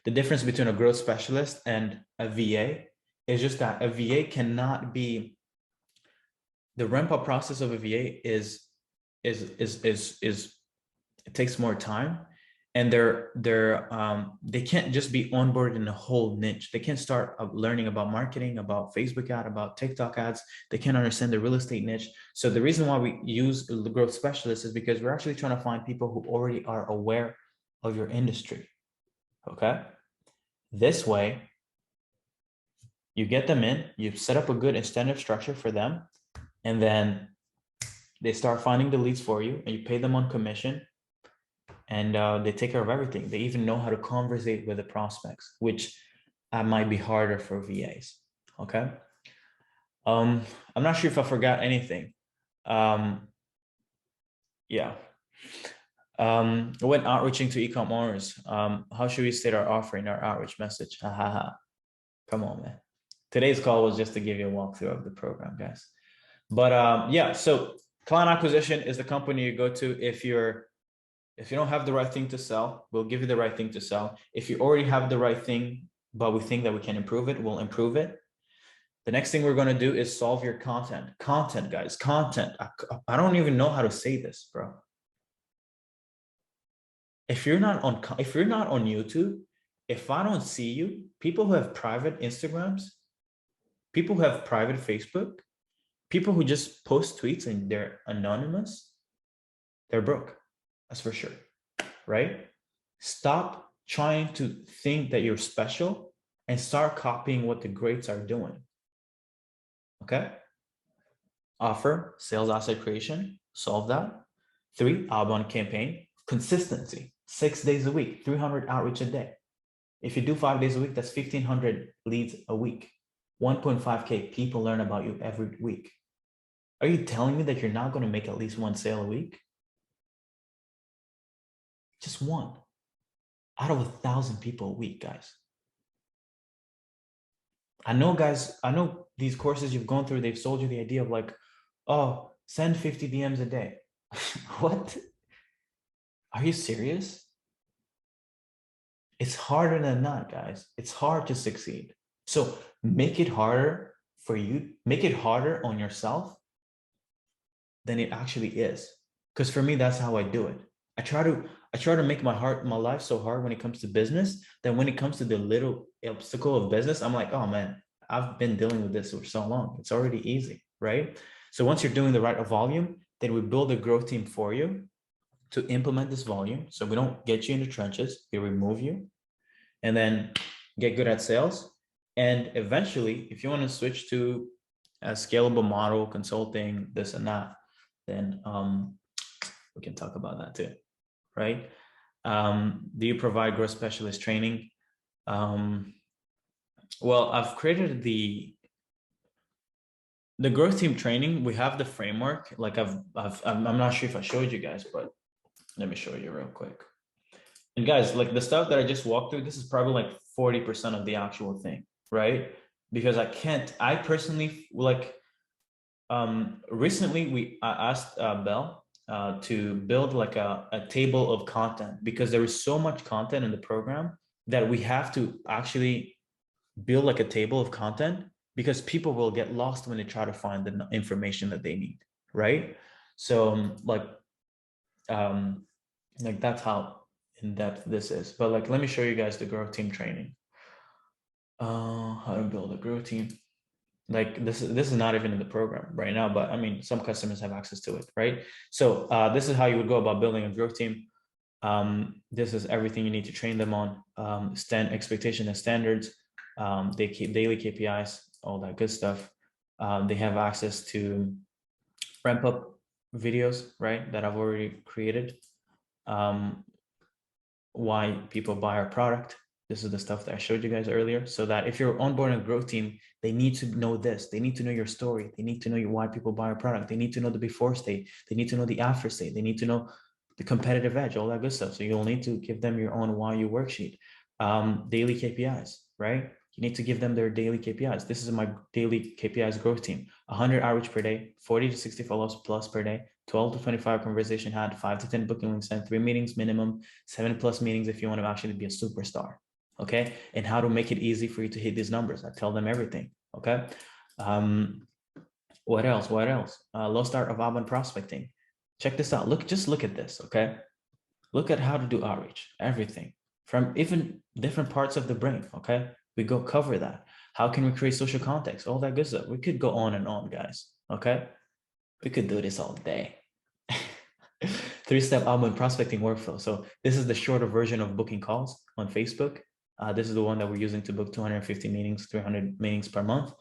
The difference between a growth specialist and a VA is just that a VA cannot be, the ramp up process of a VA is it takes more time, and they can't just be onboarded in a whole niche. They can't start learning about marketing, about Facebook ad, about TikTok ads. They can't understand the real estate niche. So the reason why we use the growth specialist is because we're actually trying to find people who already are aware of your industry. Okay. This way, you get them in, you set up a good incentive structure for them, and then they start finding the leads for you, and you pay them on commission, and they take care of everything. They even know how to conversate with the prospects, which might be harder for VAs. Okay. I'm not sure if I forgot anything. Yeah. When outreaching to e-com owners, how should we state our offering, our outreach message? Come on, man. Today's call was just to give you a walkthrough of the program, guys. But yeah, so client acquisition is the company you go to if you don't have the right thing to sell. We'll give you the right thing to sell. If you already have the right thing, but we think that we can improve it, we'll improve it. The next thing we're going to do is solve your content. Content, guys, content. I don't even know how to say this, bro. If you're not on YouTube, if I don't see you, people who have private Instagrams, people who have private Facebook, people who just post tweets and they're anonymous, they're broke. That's for sure, right? Stop trying to think that you're special and start copying what the greats are doing. Okay? Offer, sales asset creation, solve that. 3, outbound campaign, consistency, 6 days a week, 300 outreach a day. If you do 5 days a week, that's 1,500 leads a week. 1.5K people learn about you every week. Are you telling me that you're not going to make at least 1 sale a week? Just 1 out of 1,000 people a week, guys. I know, guys, I know these courses you've gone through, they've sold you the idea of like, oh, send 50 DMs a day. What? Are you serious? It's harder than that, guys. It's hard to succeed. So make it harder for you, make it harder on yourself than it actually is. Because for me, that's how I do it. I try to make my life so hard when it comes to business that when it comes to the little obstacle of business, I'm like, oh man, I've been dealing with this for so long. It's already easy, right? So once you're doing the right volume, then we build a growth team for you to implement this volume. So we don't get you in the trenches, we remove you, and then get good at sales. And eventually, if you want to switch to a scalable model, consulting, this and that, then we can talk about that too, right? Do you provide growth specialist training? Well, I've created the growth team training. We have the framework. Like I'm not sure if I showed you guys, but let me show you real quick. And guys, like the stuff that I just walked through, this is probably like 40% of the actual thing, right? Because I personally like, recently I asked Bell to build like a table of content because there is so much content in the program that we have to actually build like a table of content because people will get lost when they try to find the information that they need, right? So like that's how in depth this is. But like, let me show you guys the growth team training. How to build a growth team. Like this is not even in the program right now, but I mean, some customers have access to it, right? So this is how you would go about building a growth team. This is everything you need to train them on. Expectation and standards. They keep daily KPIs, all that good stuff. They have access to ramp up videos, right? That I've already created. Why people buy our product. This is the stuff that I showed you guys earlier. So that if you're onboarding a growth team, they need to know this. They need to know your story. They need to know why people buy our product. They need to know the before state. They need to know the after state. They need to know the competitive edge, all that good stuff. So you'll need to give them your own why you worksheet. Daily KPIs, right? You need to give them their daily KPIs. This is my daily KPIs growth team. 100 average per day, 40 to 60 follow-ups plus per day, 12 to 25 conversation had, 5 to 10 booking links sent, 3 meetings minimum, 7+ meetings if you want to actually be a superstar. Okay. And how to make it easy for you to hit these numbers. I tell them everything. Okay. What else? Low start of outbound prospecting. Check this out. Just look at this. Okay. Look at how to do outreach, everything from even different parts of the brain. Okay. We go cover that. How can we create social context? All that good stuff. We could go on and on, guys. Okay. We could do this all day. 3-step outbound prospecting workflow. So this is the shorter version of booking calls on Facebook. This is the one that we're using to book 250 meetings, 300 meetings per month.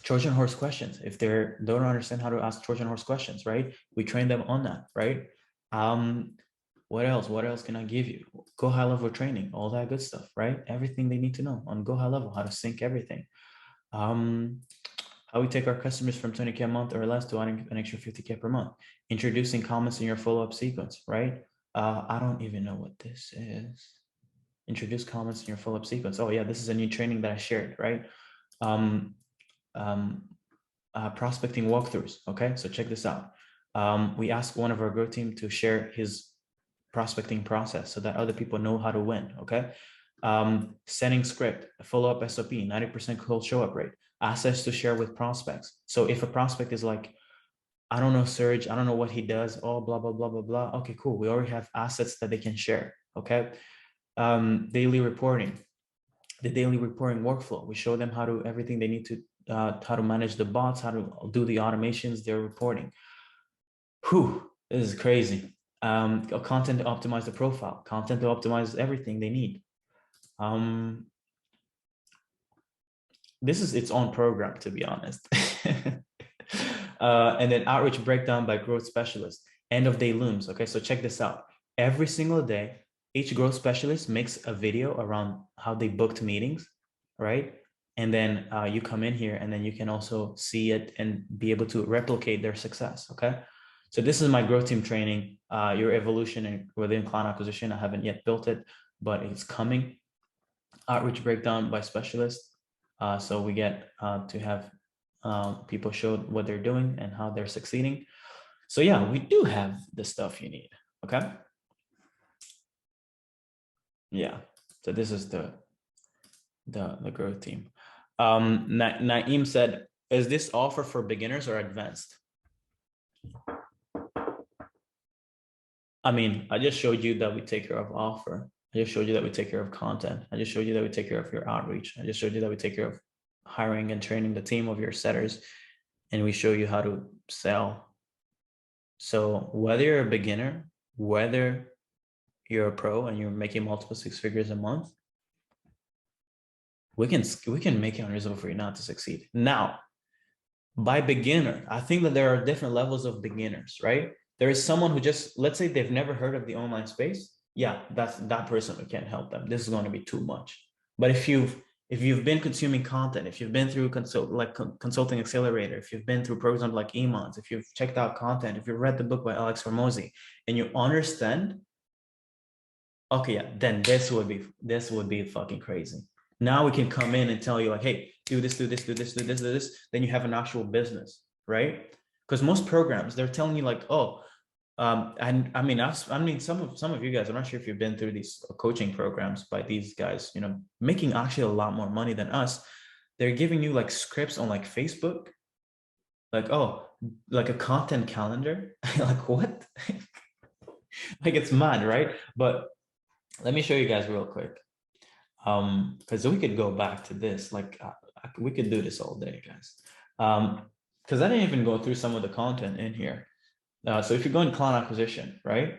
Trojan horse questions. If they don't understand how to ask Trojan horse questions, right? We train them on that, right? What else? What else can I give you? Go high level training, all that good stuff, right? Everything they need to know on Go High Level, how to sync everything. How we take our customers from 20K a month or less to adding an extra 50K per month. Introducing comments in your follow-up sequence, right? I don't even know what this is. Introduce comments in your follow-up sequence. Oh yeah, this is a new training that I shared, right? Prospecting walkthroughs. Okay, so check this out. We asked one of our growth team to share his prospecting process so that other people know how to win. Okay, sending script, follow-up SOP, 90% cold show-up rate, assets to share with prospects. So if a prospect is like, I don't know Serge, I don't know what he does, oh blah blah blah blah blah. Okay, cool. We already have assets that they can share. Okay. Daily reporting, the daily reporting workflow. We show them how to everything they need to how to manage the bots, how to do the automations, their reporting. Whew, this is crazy. Content to optimize the profile, content to optimize everything they need. This is its own program, to be honest. And then outreach breakdown by growth specialist, end of day looms. Okay, so check this out. Every single day, each growth specialist makes a video around how they booked meetings, right? And then you come in here and then you can also see it and be able to replicate their success, okay? So this is my growth team training, your evolution and within client acquisition. I haven't yet built it, but it's coming. Outreach breakdown by specialist. So we get to have people show what they're doing and how they're succeeding. So yeah, we do have the stuff you need. Okay. Yeah. So this is the growth team. Naeem said, is this offer for beginners or advanced? I mean, I just showed you that we take care of offer. I just showed you that we take care of content. I just showed you that we take care of your outreach. I just showed you that we take care of hiring and training the team of your setters. And we show you how to sell. So whether you're a beginner, whether you're a pro and you're making multiple six figures a month, we can make it unreasonable for you not to succeed. Now, by beginner, I think that there are different levels of beginners, right? There is someone who just, let's say they've never heard of the online space. Yeah, that's that person. We can't help them. This is going to be too much. But if you've been consuming content, if you've been through Consulting Accelerator, if you've been through programs like Emons, if you've checked out content, if you've read the book by Alex Hormozi, and you understand, okay, yeah, then this would be fucking crazy. Now we can come in and tell you like, hey, do this, do this, do this, do this, do this. Then you have an actual business, right? Because most programs, they're telling you like, oh, and I mean, some of you guys, I'm not sure if you've been through these coaching programs by these guys, you know, making actually a lot more money than us. They're giving you like scripts on like Facebook, like, oh, like a content calendar. Like what? Like it's mad, right? But let me show you guys real quick. Because we could go back to this, like we could do this all day, guys. Because I didn't even go through some of the content in here. So if you go in client acquisition, right?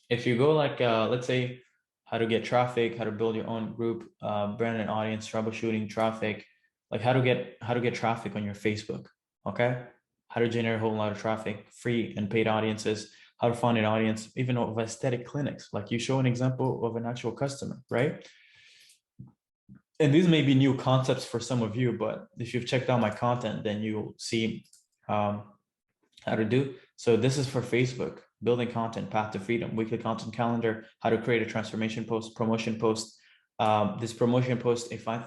If you go like, let's say how to get traffic, how to build your own group, brand and audience, troubleshooting traffic, like how to get traffic on your Facebook, okay? How to generate a whole lot of traffic, free and paid audiences, how to find an audience, even of aesthetic clinics. Like you show an example of an actual customer, right? And these may be new concepts for some of you, but if you've checked out my content, then you'll see how to do. So this is for Facebook, building content, path to freedom, weekly content calendar, how to create a transformation post, promotion post. This promotion post, if I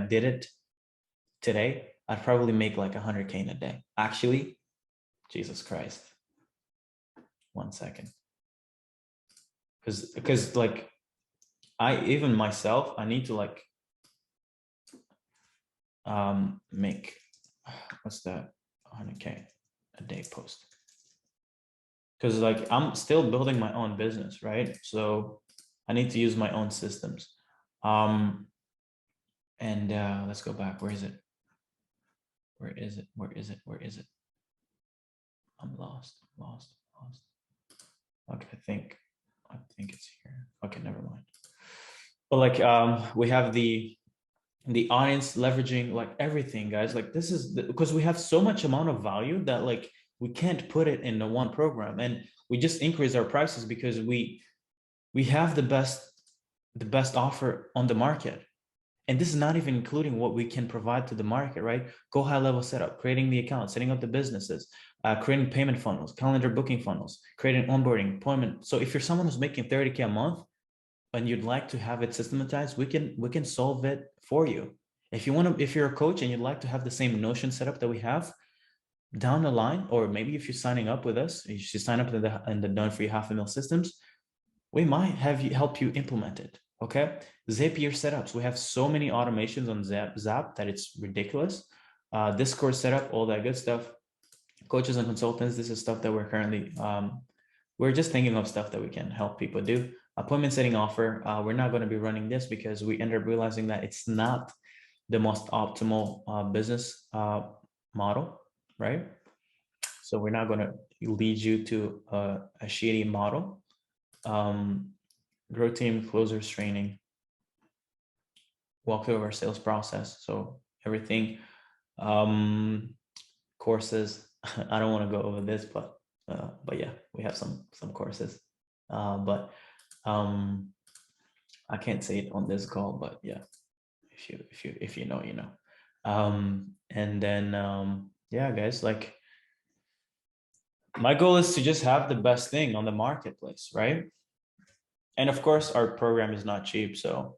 did it today, I'd probably make like 100K in a day. Actually, Jesus Christ. 1 second. Because like even myself, I need to like make, what's that, 100K a day post, because like I'm still building my own business, right? So I need to use my own systems. And let's go back. Where is it? I'm lost. Okay, I think it's here. Okay, never mind. But like we have the audience leveraging, like everything, guys. Like this is because we have so much amount of value that like we can't put it in the one program, and we just increase our prices because we have the best offer on the market. And this is not even including what we can provide to the market, right? Go high level setup, creating the account, setting up the businesses, creating payment funnels, calendar booking funnels, creating onboarding, appointment. So if you're someone who's making 30K a month and you'd like to have it systematized, we can solve it for you. If you're a coach and you'd like to have the same Notion setup that we have down the line, or maybe if you're signing up with us, you should sign up in the done for you $500,000 systems, we might help you implement it. Okay. Zapier setups. We have so many automations on Zap that it's ridiculous. Discord setup, all that good stuff. Coaches and consultants. This is stuff that we're currently, we're just thinking of stuff that we can help people do. Appointment setting offer. We're not going to be running this because we end up realizing that it's not the most optimal business model, right? So we're not going to lead you to a shitty model. Growth team, closers training, walk through our sales process. So everything, courses. I don't want to go over this, but yeah, we have some courses. But I can't say it on this call, but yeah, if you know, you know. And then yeah, guys, like my goal is to just have the best thing on the marketplace, right? And of course, our program is not cheap, so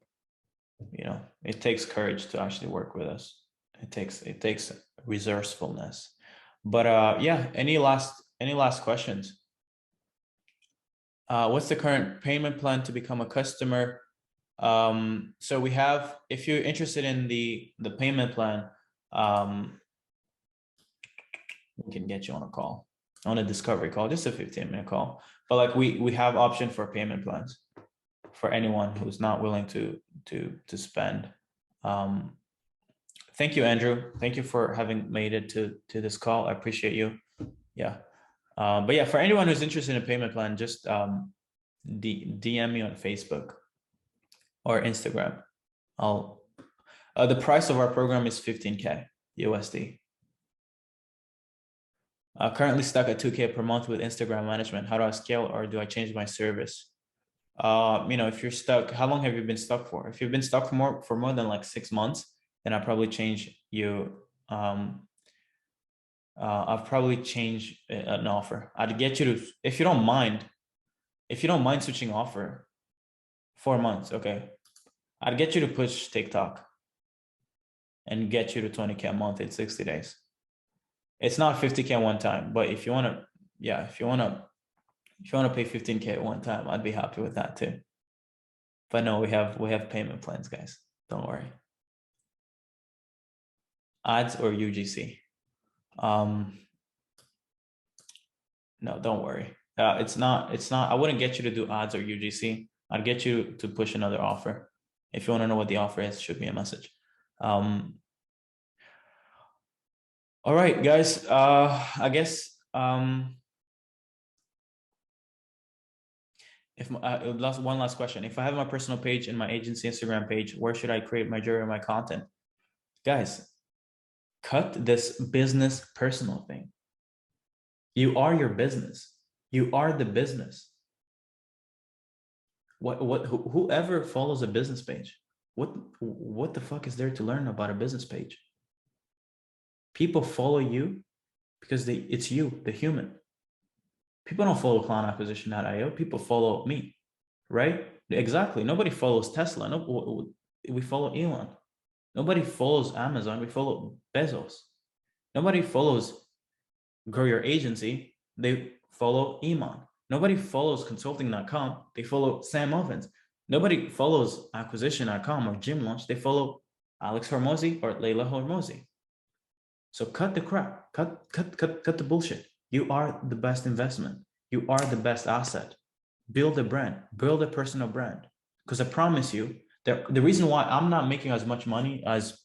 you know, it takes courage to actually work with us. It takes resourcefulness. But yeah, any last questions? What's the current payment plan to become a customer? So we have, if you're interested in the payment plan, we can get you on a call, on a discovery call, just a 15-minute call. But like we have option for payment plans for anyone who's not willing to spend. Thank you, Andrew. Thank you for having made it to this call. I appreciate you. Yeah. But yeah, for anyone who's interested in a payment plan, just DM me on Facebook or Instagram. I'll the price of our program is 15K USD. Currently stuck at 2K per month with Instagram management. How do I scale, or do I change my service? You know, if you're stuck, how long have you been stuck for? If you've been stuck for more than like 6 months, then I'll probably change you. I'll probably change an offer. I'd get you to, if you don't mind switching offer, 4 months, okay. I'd get you to push TikTok and get you to 20K a month in 60 days. It's not 50K one time, but if you want to, yeah, if you want to pay 15K at one time, I'd be happy with that too. But no, we have payment plans, guys. Don't worry. Ads or UGC? No, don't worry. It's not, I wouldn't get you to do ads or UGC. I'd get you to push another offer. If you want to know what the offer is, shoot me a message. All right, guys. I guess if one last question. If I have my personal page and my agency Instagram page, where should I create majority of my content? Guys, cut this business personal thing. You are your business. You are the business. Whoever follows a business page, what the fuck is there to learn about a business page? People follow you because it's you, the human. People don't follow clownacquisition.io. People follow me, right? Exactly. Nobody follows Tesla. No, we follow Elon. Nobody follows Amazon. We follow Bezos. Nobody follows Grow Your Agency. They follow Iman. Nobody follows consulting.com. They follow Sam Ovens. Nobody follows acquisition.com or Gym Launch. They follow Alex Hormozy or Layla Hormozy. So cut the crap. Cut the bullshit. You are the best investment. You are the best asset. Build a brand. Build a personal brand. Because I promise you, the reason why I'm not making as much money as,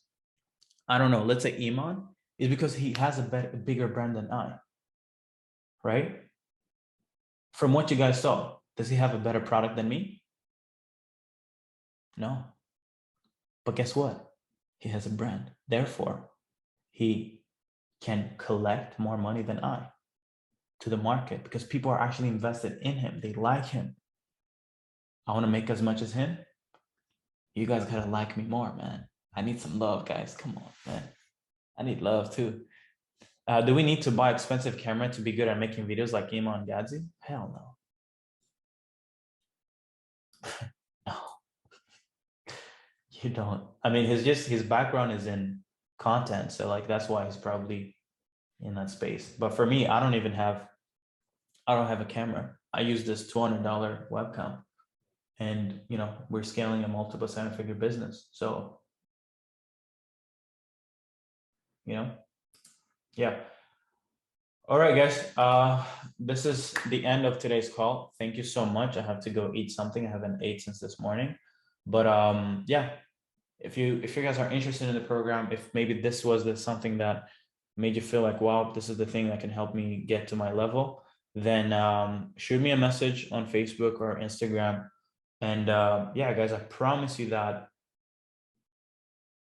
I don't know, let's say Iman, is because he has a bigger brand than I. Right? From what you guys saw, does he have a better product than me? No. But guess what? He has a brand. Therefore, he can collect more money than I to the market because people are actually invested in him. They like him. I want to make as much as him. You guys gotta like me more, man. I need some love, guys. Come on, man. I need love too. Do we need to buy expensive camera to be good at making videos like Iman Gadzi? Hell no. No. You don't. I mean, his background is in content, so like that's why he's probably in that space. But for me, I don't have a camera. I use this $200 webcam, and you know, we're scaling a multiple 7-figure business. So, you know, yeah. All right, guys. This is the end of today's call. Thank you so much. I have to go eat something. I haven't ate since this morning. But yeah, if you guys are interested in the program, if maybe this was something that made you feel like, wow, this is the thing that can help me get to my level, then shoot me a message on Facebook or Instagram. And yeah, guys, I promise you that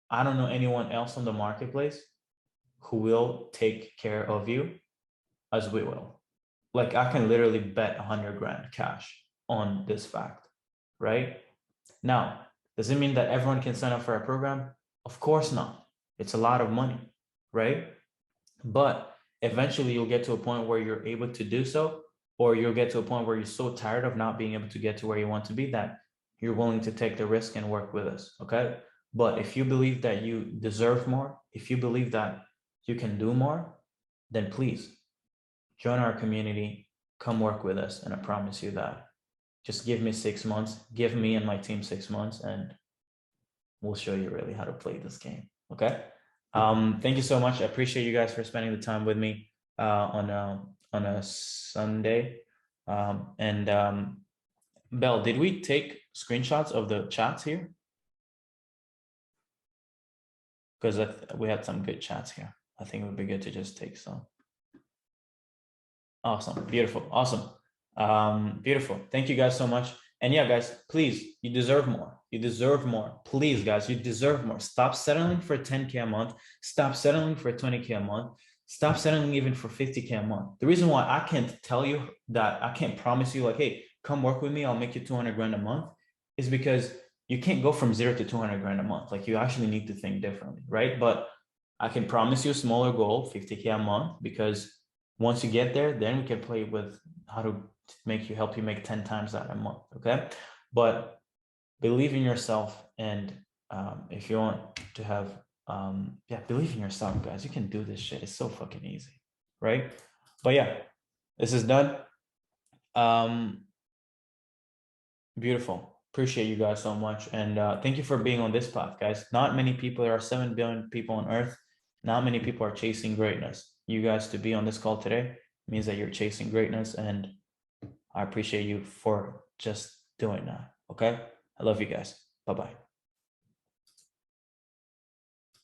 I don't know anyone else on the marketplace who will take care of you as we will. Like I can literally bet 100 grand cash on this fact, right? Now, does it mean that everyone can sign up for our program? Of course not. It's a lot of money, right? But eventually you'll get to a point where you're able to do so, or you'll get to a point where you're so tired of not being able to get to where you want to be that you're willing to take the risk and work with us. Okay. But if you believe that you deserve more, if you believe that you can do more, then please join our community, come work with us. And I promise you that just give me 6 months, give me and my team 6 months, and we'll show you really how to play this game. Okay. Thank you so much. I appreciate you guys for spending the time with me on a Sunday. Belle, did we take screenshots of the chats here? Because we had some good chats here. I think it would be good to just take some. Awesome. Beautiful. Awesome. Beautiful. Thank you guys so much. And yeah, guys, please, you deserve more. You deserve more. Please, guys, you deserve more. Stop settling for 10K a month. Stop settling for 20K a month. Stop settling even for 50K a month. The reason why I can't tell you that, I can't promise you like, hey, come work with me, I'll make you 200 grand a month, is because you can't go from 0 to 200 grand a month. Like, you actually need to think differently, right? But I can promise you a smaller goal, 50K a month, because once you get there, then we can play with how to help you make 10 times that a month. Okay. But believe in yourself. And if you want to have, believe in yourself, guys, you can do this shit. It's so fucking easy. Right. But yeah, this is done. Beautiful. Appreciate you guys so much. And thank you for being on this path, guys. Not many people, there are 7 billion people on earth. Not many people are chasing greatness. You guys to be on this call today means that you're chasing greatness, and I appreciate you for just doing that. Okay. I love you guys. Bye-bye.